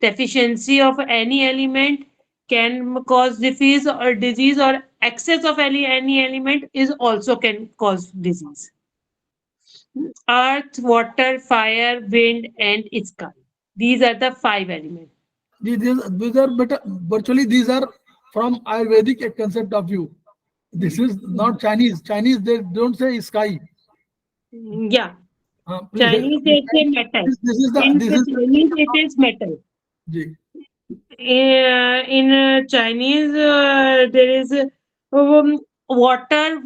Deficiency of any element can cause disease, or excess of any element is also can cause disease. Earth, water, fire, wind, and sky. These are the five elements. These are better. Virtually, these are from Ayurvedic concept of view. This is not Chinese. Chinese, they don't say sky. Yeah, Please, Chinese they say metal. In this the is Chinese it is metal. the In Chinese there is water.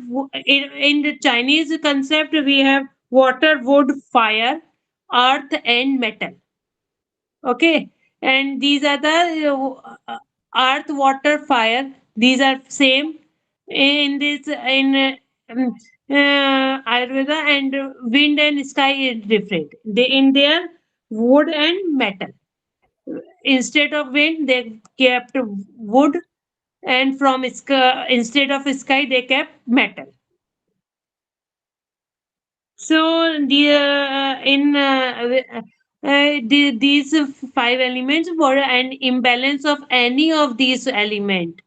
In the Chinese concept we have water, wood, fire, earth, and metal. Okay, and these are the earth, water, fire. These are same in this in Ayurveda, and wind and sky is different. They in their wood and metal. Instead of wind, they kept wood, and from sky, instead of sky, they kept metal. So these five elements were an imbalance of any of these element.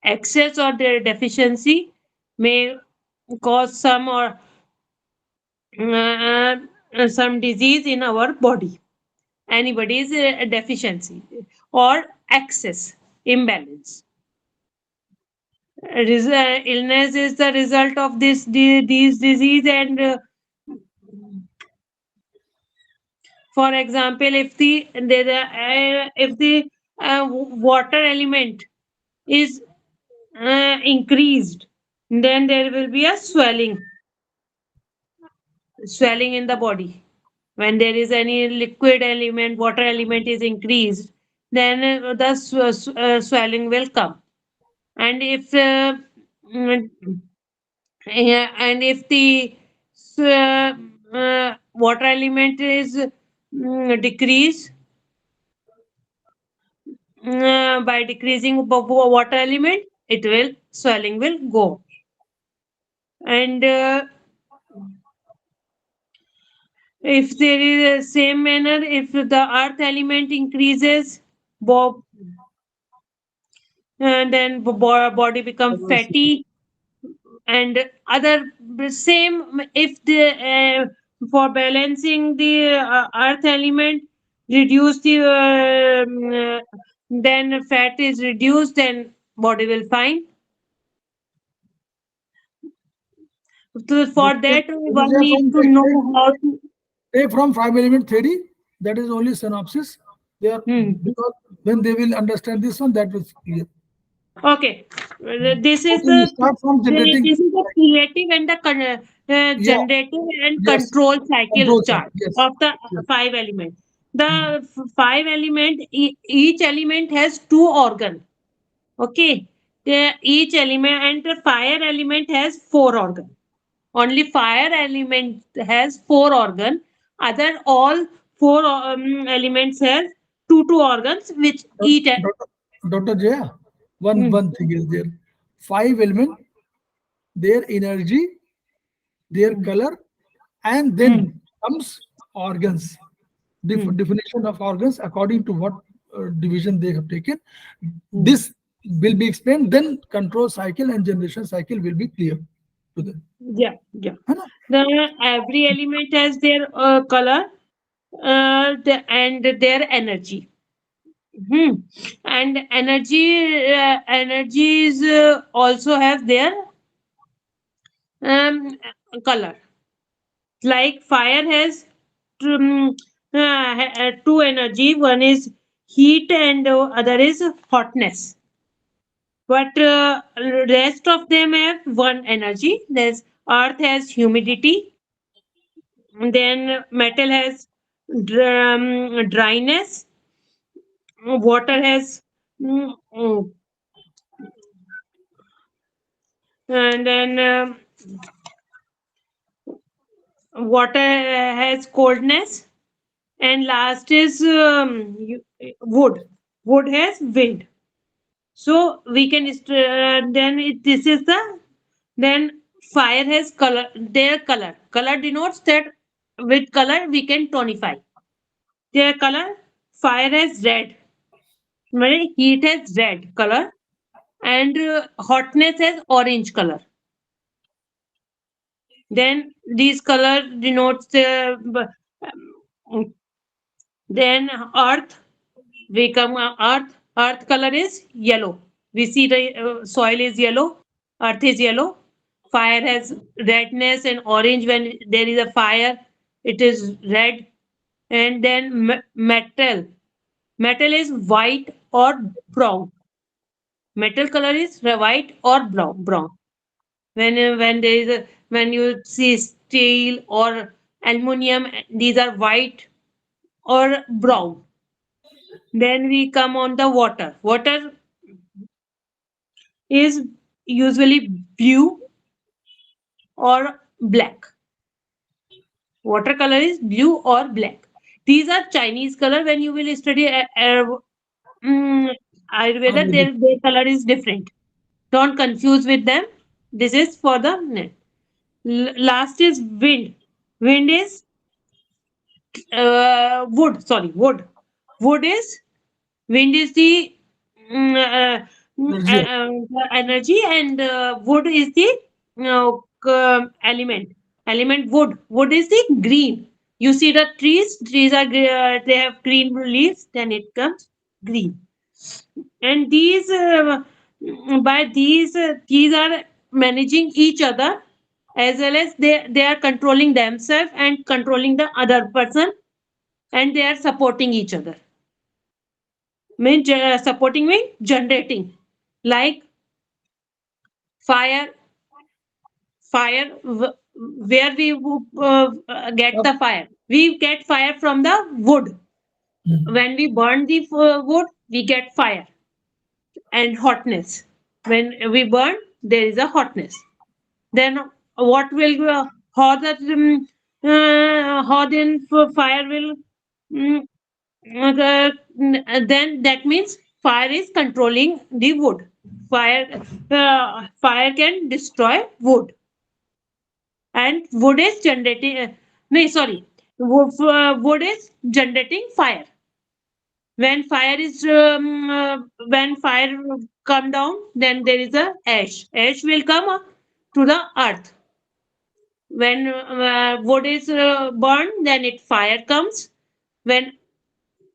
Excess or their deficiency may cause some disease in our body. Anybody's deficiency or excess imbalance. Illness is the result of these disease, and for example, if the water element is increased, then there will be a swelling in the body. When there is any liquid element, water element is increased, then the swelling will come. And if And if the water element is decreased, by decreasing water element, it will swelling will go. And if there is a same manner, if the earth element increases, bo- then body become fatty. And other same, if the for balancing the earth element, reduce the then fat is reduced, then body will fine. So for Dr. that one Vijay, need from to know how to. take from 5 element theory, that is only synopsis. They are, Hmm. because when they will understand this one, that was clear. Okay, this is Okay, you start from generating. the creative and the Yeah, generative and yes, control cycle control side. chart Yes, of the yes. five elements. The Hmm. five element, each element has two organ. Okay, each element, and the fire element has four organ. Only fire element has four organ. Other all four elements has two organs, which each. Dr. Jaya, Hmm, one thing is there. 5 element, their energy, their hmm, color, and hmm, then comes organs. hmm, Definition of organs according to what division they have taken. hmm. This will be explained. Then control cycle and generation cycle will be clear to them. Yeah, yeah. है ना? The every element has their color, and their energy. Hmm. And energies also have their um, color. Like fire has um, two energy. One is heat, and other is hotness. But rest of them have one energy. There's earth has humidity. Then metal has dryness. Water has mm, mm, and then water has coldness. And last is wood. Wood has wind. So we can then this is the, then fire has color, their color. Color denotes that with color we can tonify. Their color, fire has red, heat has red color, and hotness has orange color. Then these color denotes the then earth. We come earth. Earth color is yellow. We see the soil is yellow. Earth is yellow. Fire has redness and orange. When there is a fire, it is red. And then metal. Metal is white or brown. Metal color is white or brown. When there is a, when you see steel or aluminium, these are white or brown. Then we come on the water. Water is usually blue or black. Watercolor is blue or black. These are Chinese color. When you will study mm, Ayurveda, Ayurvedic. their color is different. Don't confuse with them. This is for the last is wind. Wind is wood. Sorry, wood. Wood is wind is the Energy. the energy, and wood is the element. Element wood. Wood is the green. You see the trees. Trees are they have green leaves. Then it comes green. And these by these are managing each other, as well as they are controlling themselves and controlling the other person, and they are supporting each other. Mean supporting mean generating, like fire. Where we get the fire, we get fire from the wood. Hmm. When we burn the wood, we get fire and hotness. When we burn, there is a hotness. Then what will how that how then fire will mm, then that means fire is controlling the wood. Fire can destroy wood, and wood is generating no, sorry, wood is generating fire. When fire is when fire come down, then there is a ash will come to the earth. When wood is burned, then it fire comes. When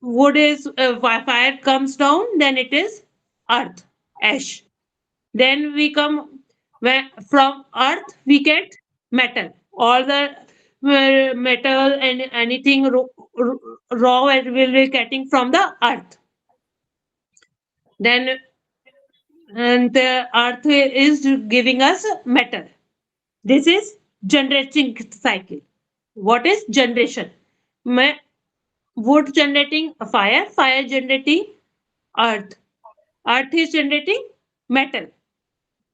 fire comes down, then it is earth, ash. Then we come, when from earth we get metal. All the metal and anything raw will be getting from the earth. Then and the earth is giving us metal. This is generating cycle. What is generation? Wood generating fire, fire generating earth, earth is generating metal.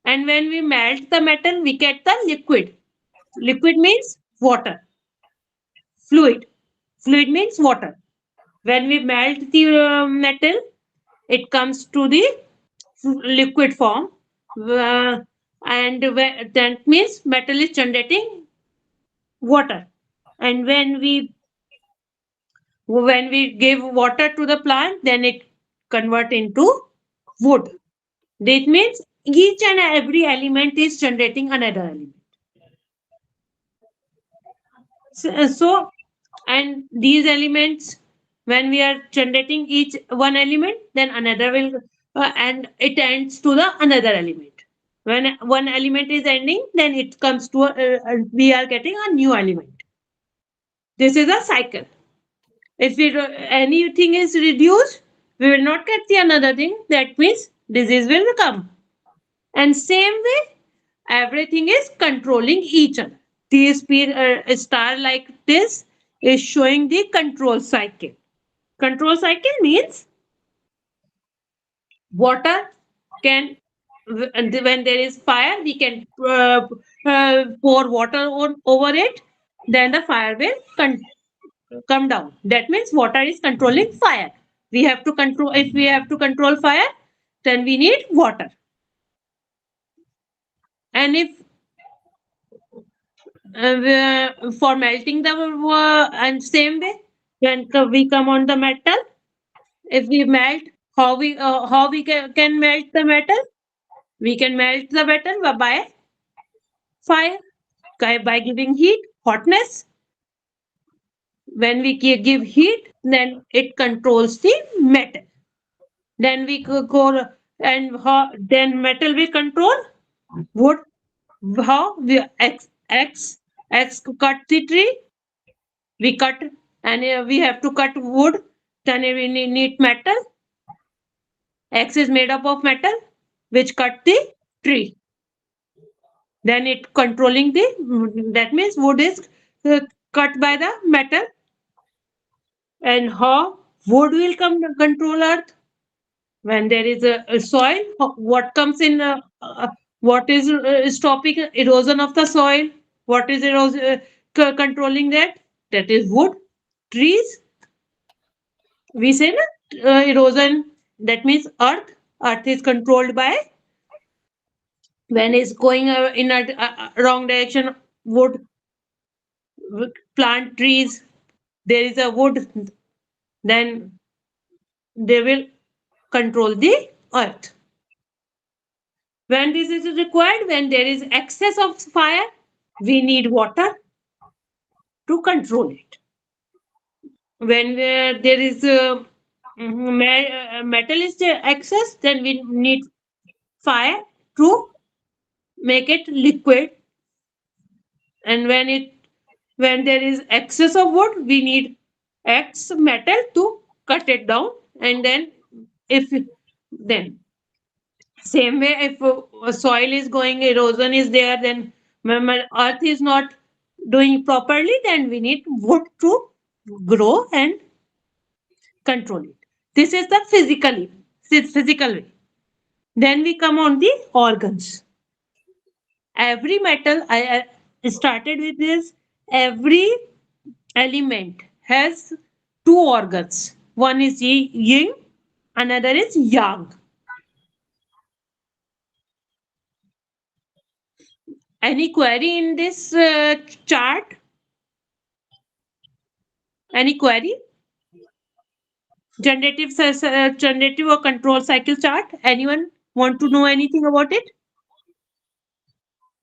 And when we melt the metal, we get the liquid. Liquid means water. Fluid. Fluid means water. When we melt the metal, it comes to the liquid form. Uh, and that means metal is generating water. And when we give water to the plant, then it convert into wood. That means each and every element is generating another element. So, and these elements, when we are generating each one element, then another will, and it ends to the another element. When one element is ending, then it comes to we are getting a new element. This is a cycle. If anything is reduced, we will not get the another thing. That means disease will come. And same way, everything is controlling each other. This star like this is showing the control cycle. Control cycle means water can, when there is fire, we can pour water over it, then the fire will come down. That means water is controlling fire. We have to control, if we have to control fire, then we need water. And if for melting the and same way, when we come on the metal, if we melt, how we can melt the metal? We can melt the metal by fire, by giving heat, hotness. When we give heat, then it controls the metal. Then we go, and then metal will control wood. How we x cut the tree, we cut, and we have to cut wood, then we need metal. X is made up of metal which cut the tree. Then it controlling the, that means wood is cut by the metal. And how wood will come to control earth? When there is a soil, what comes in, what is stopping erosion of the soil? What is controlling that? That is wood. Trees, we say erosion, that means earth is controlled by, when it's going in a wrong direction, wood, plant trees, there is a wood, then they will control the earth. When this is required, when there is excess of fire, we need water to control it. When there is metal is excess, then we need fire to make it liquid. And when there is excess of wood, we need X metal to cut it down. And then if then same way, if soil is going, erosion is there, then when earth is not doing properly, then we need wood to grow and control it. This is the physical way. Then we come on the organs. Every metal, started with this. Every element has two organs. One is yin, another is yang. Any query in this chart? Any query? Generative or control cycle chart? Anyone want to know anything about it?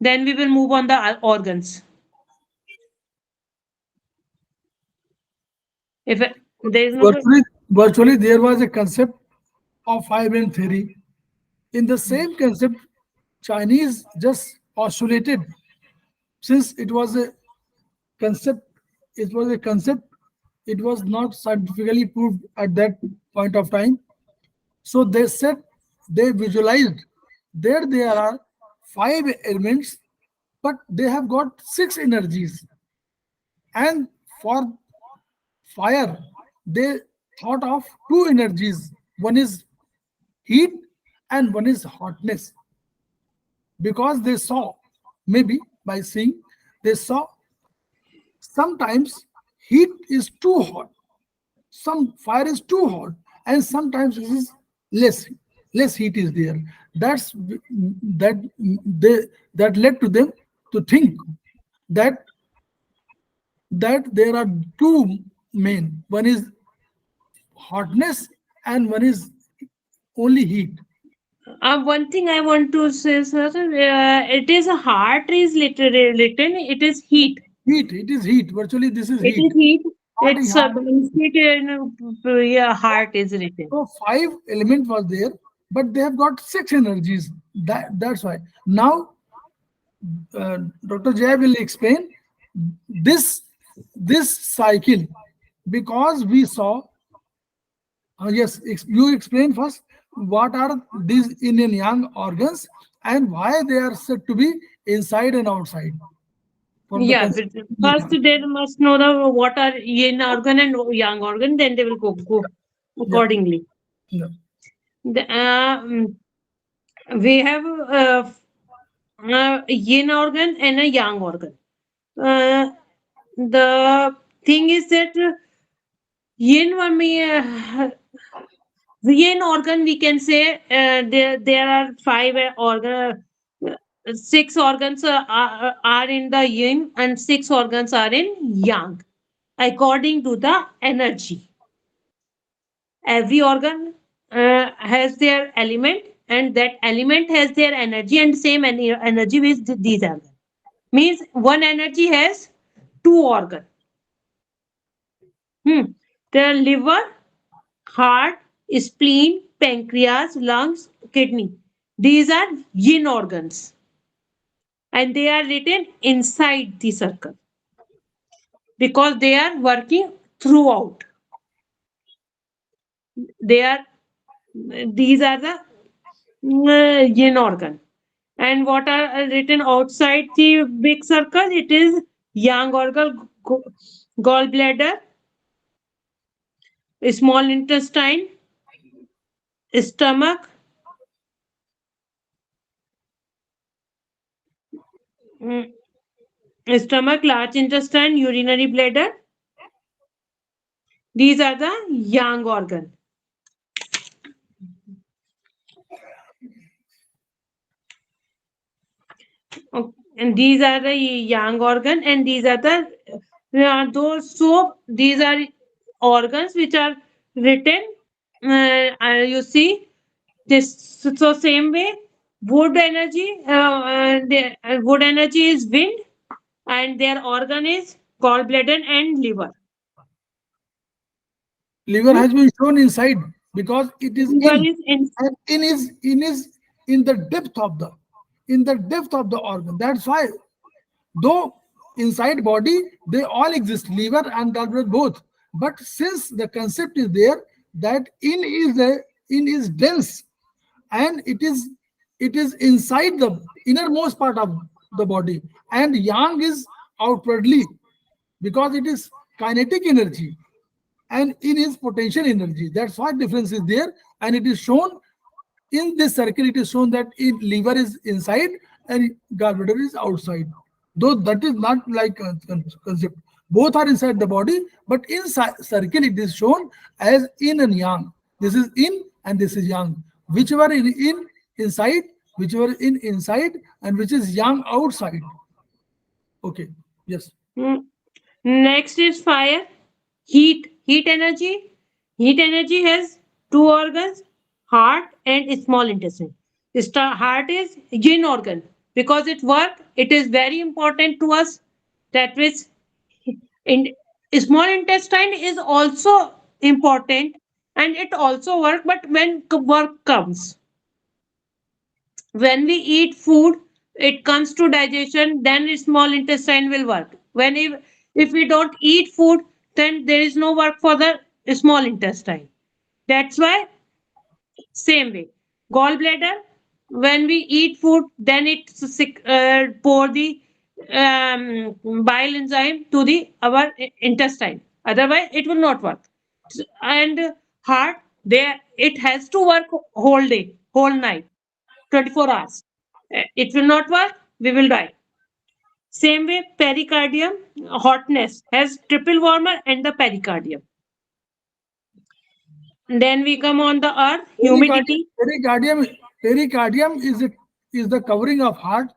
Then we will move on the organs. If there is no Virtually, there was a concept of five-brain theory. In the same concept, Chinese just oscillated since concept, it was a concept, it was not scientifically proved at that point of time. So they said they visualized there are five elements, but they have got six energies. And for fire, they thought of two energies. One is heat and one is hotness. Because they saw, maybe by seeing, they saw sometimes heat is too hot, some fire is too hot, and sometimes it is less heat is there. That they that led to them to think that there are two main, one is hotness and one is only heat. one thing I want to say, sir, it is heart is literally written. It is heat. It is heat. Virtually, this is It heat. is heat. Heart is It's heart. benefit in yeah, heart is written. So five element was there, but they have got six energies. That's why. Now, Dr. Jaya will explain this cycle, because we saw. Yes, you explain first what are these yin and yang organs and why they are said to be inside and outside from the Yeah, concept but we first have. they must know the what are yin organ and yang organ. Then they will go Yeah, accordingly. yeah. The, we have yin organ and a yang organ. Uh, the thing is that yin one the yin organ we can say there are five organ. Six organs are in the yin and six organs are in yang according to the energy. Every organ has their element and that element has their energy and same energy with these organs. Means one energy has two organs. The liver, heart, spleen, pancreas, lungs, kidney. These are yin organs and they are written inside the circle because they are working throughout. They are these are the yin organ. And what are written outside the big circle? It is yang organ, gallbladder, small intestine, stomach, mm, stomach, large intestine, urinary bladder. These are the yang organ. And these are the yang organ, and these are the those. So these are organs which are written. You see this. So same way, wood energy. Wood energy is wind, and their organ is gallbladder and liver. Liver Hmm? has been shown inside because it is Liver in, is in. and in is in the depth of the organ. That's why, though inside body they all exist, liver and gallbladder both, but since the concept is there that in is dense, and it is inside the innermost part of the body, and yang is outwardly, because it is kinetic energy and in is potential energy. That's why difference is there, and it is shown in this circle. It is shown that in liver is inside and gallbladder is outside. Though that is not like a concept. Both are inside the body, but in circle it is shown as yin and yang. This is yin and this is yang. Whichever in inside, whichever in inside, and which is yang outside. Okay. Yes. Hmm. Next is fire, heat, heat energy. Heat energy has two organs, heart and small intestine. Heart is yin organ because it work. It is very important to us. That which in small intestine is also important and it also work. But when work comes, when we eat food, it comes to digestion, then small intestine will work. When if we don't eat food, then there is no work for the small intestine. That's why same way gallbladder, when we eat food, then it pour the bile enzyme to the our intestine, otherwise it will not work. And heart, there it has to work whole day, whole night, 24 hours. It will not work, we will die. Same way, pericardium, hotness, has triple warmer and the pericardium. Then we come on the earth, Pericardium, humidity. pericardium is the covering of heart.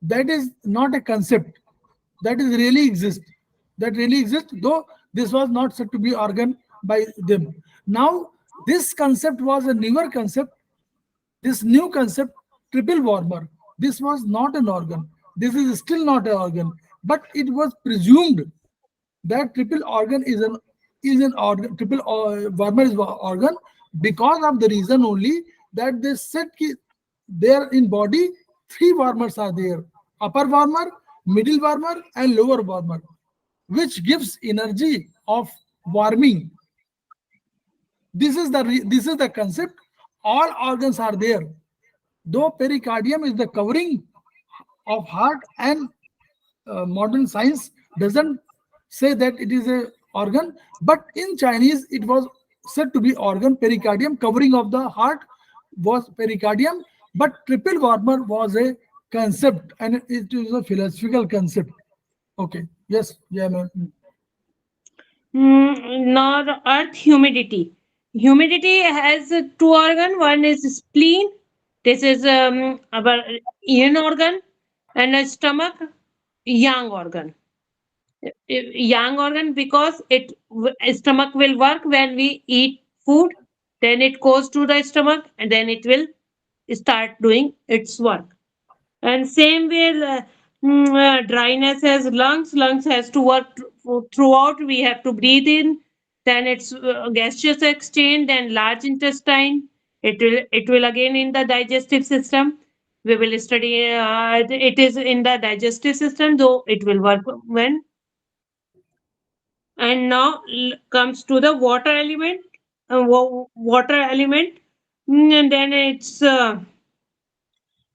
That is not a concept. That is really exist. That really exists, though this was not said to be organ by them. Now, this concept was a newer concept. This new concept, triple warmer, this was not an organ. This is still not an organ, but it was presumed that triple organ is an organ. Triple warmer is organ because of the reason only that they said there in body three warmers are there: upper warmer, middle warmer, and lower warmer, which gives energy of warming. This is the concept. All organs are there. Though pericardium is the covering of heart, and modern science doesn't say that it is a organ, but in Chinese it was said to be organ. Pericardium, covering of the heart, was pericardium, but triple warmer was a concept, and it is a philosophical concept. Okay. Yes. Yeah, ma'am. Now the earth, humidity. Humidity has two organ. One is spleen. This is our yin organ, and a stomach, yang organ. Yang organ because stomach will work when we eat food. Then it goes to the stomach, and then it will start doing its work. And same way, dryness has lungs. Lungs has to work throughout. We have to breathe in. Then it's gaseous exchange. Then large intestine. It will again in the digestive system. We will study. It is in the digestive system, though it will work when. And now comes to the water element. Water element. And then it's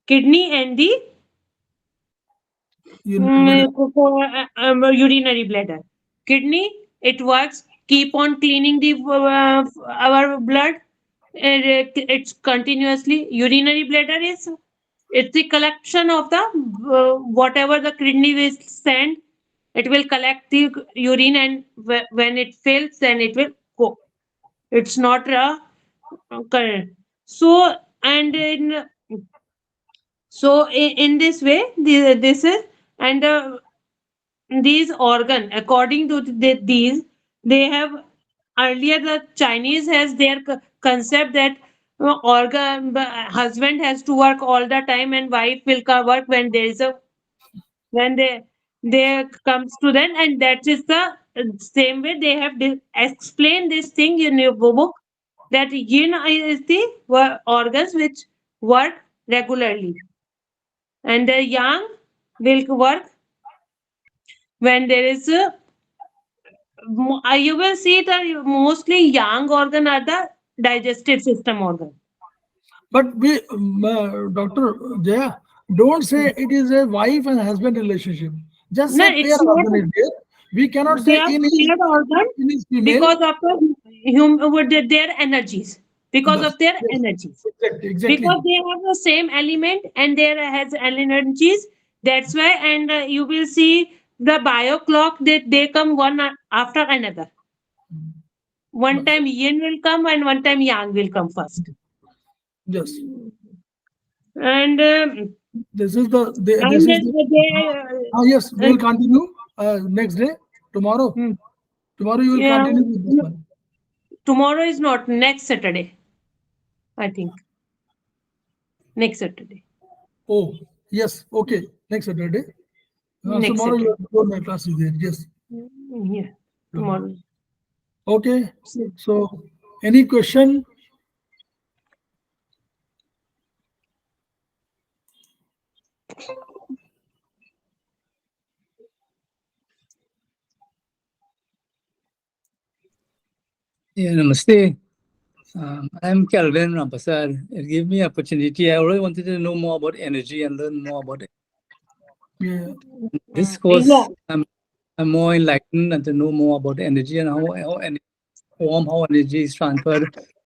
kidney and the Middle. urinary bladder. Kidney, it works, keep on cleaning the our blood. It's continuously. Urinary bladder is it's the collection of the whatever the kidney will send. It will collect the urine, and when it fills, then it will go. It's not a correct. So and in this way, this is and these organ according to these they have earlier the Chinese has their concept that organ husband has to work all the time and wife will work when there is a when they comes to them, and that is the same way they have explained this thing in your book, that yin is the organs which work regularly, and the yang will work when there is a you will see that mostly young organ are the digestive system organ. But Dr. Jaya, don't say it is a wife and husband relationship. Just No, say pair it's not. organ is there. We cannot They say are in paired organ is female. because of the with their energies. Because Yes, of their yes, energies. exactly, Because exactly. they have the same element and there has energies. That's why, and you will see the bio clock that they come one after another. One time yin will come and one time yang will come first. Yes. And This is the this and is the yes, we will continue next day, tomorrow. Hmm. Tomorrow you will Yeah, continue with this one. tomorrow is not, next Saturday, I think. Next Saturday. Oh, yes, okay. Next Saturday. Next Tomorrow Saturday. my class is there. Yes. Yeah, tomorrow. Okay. So, So any question? Yeah, namaste. I'm Calvin Rampasar. It gave me opportunity. I really wanted to know more about energy and learn more about it. Yeah. This yeah. course, I'm more enlightened and to know more about energy and how energy form, how energy is transferred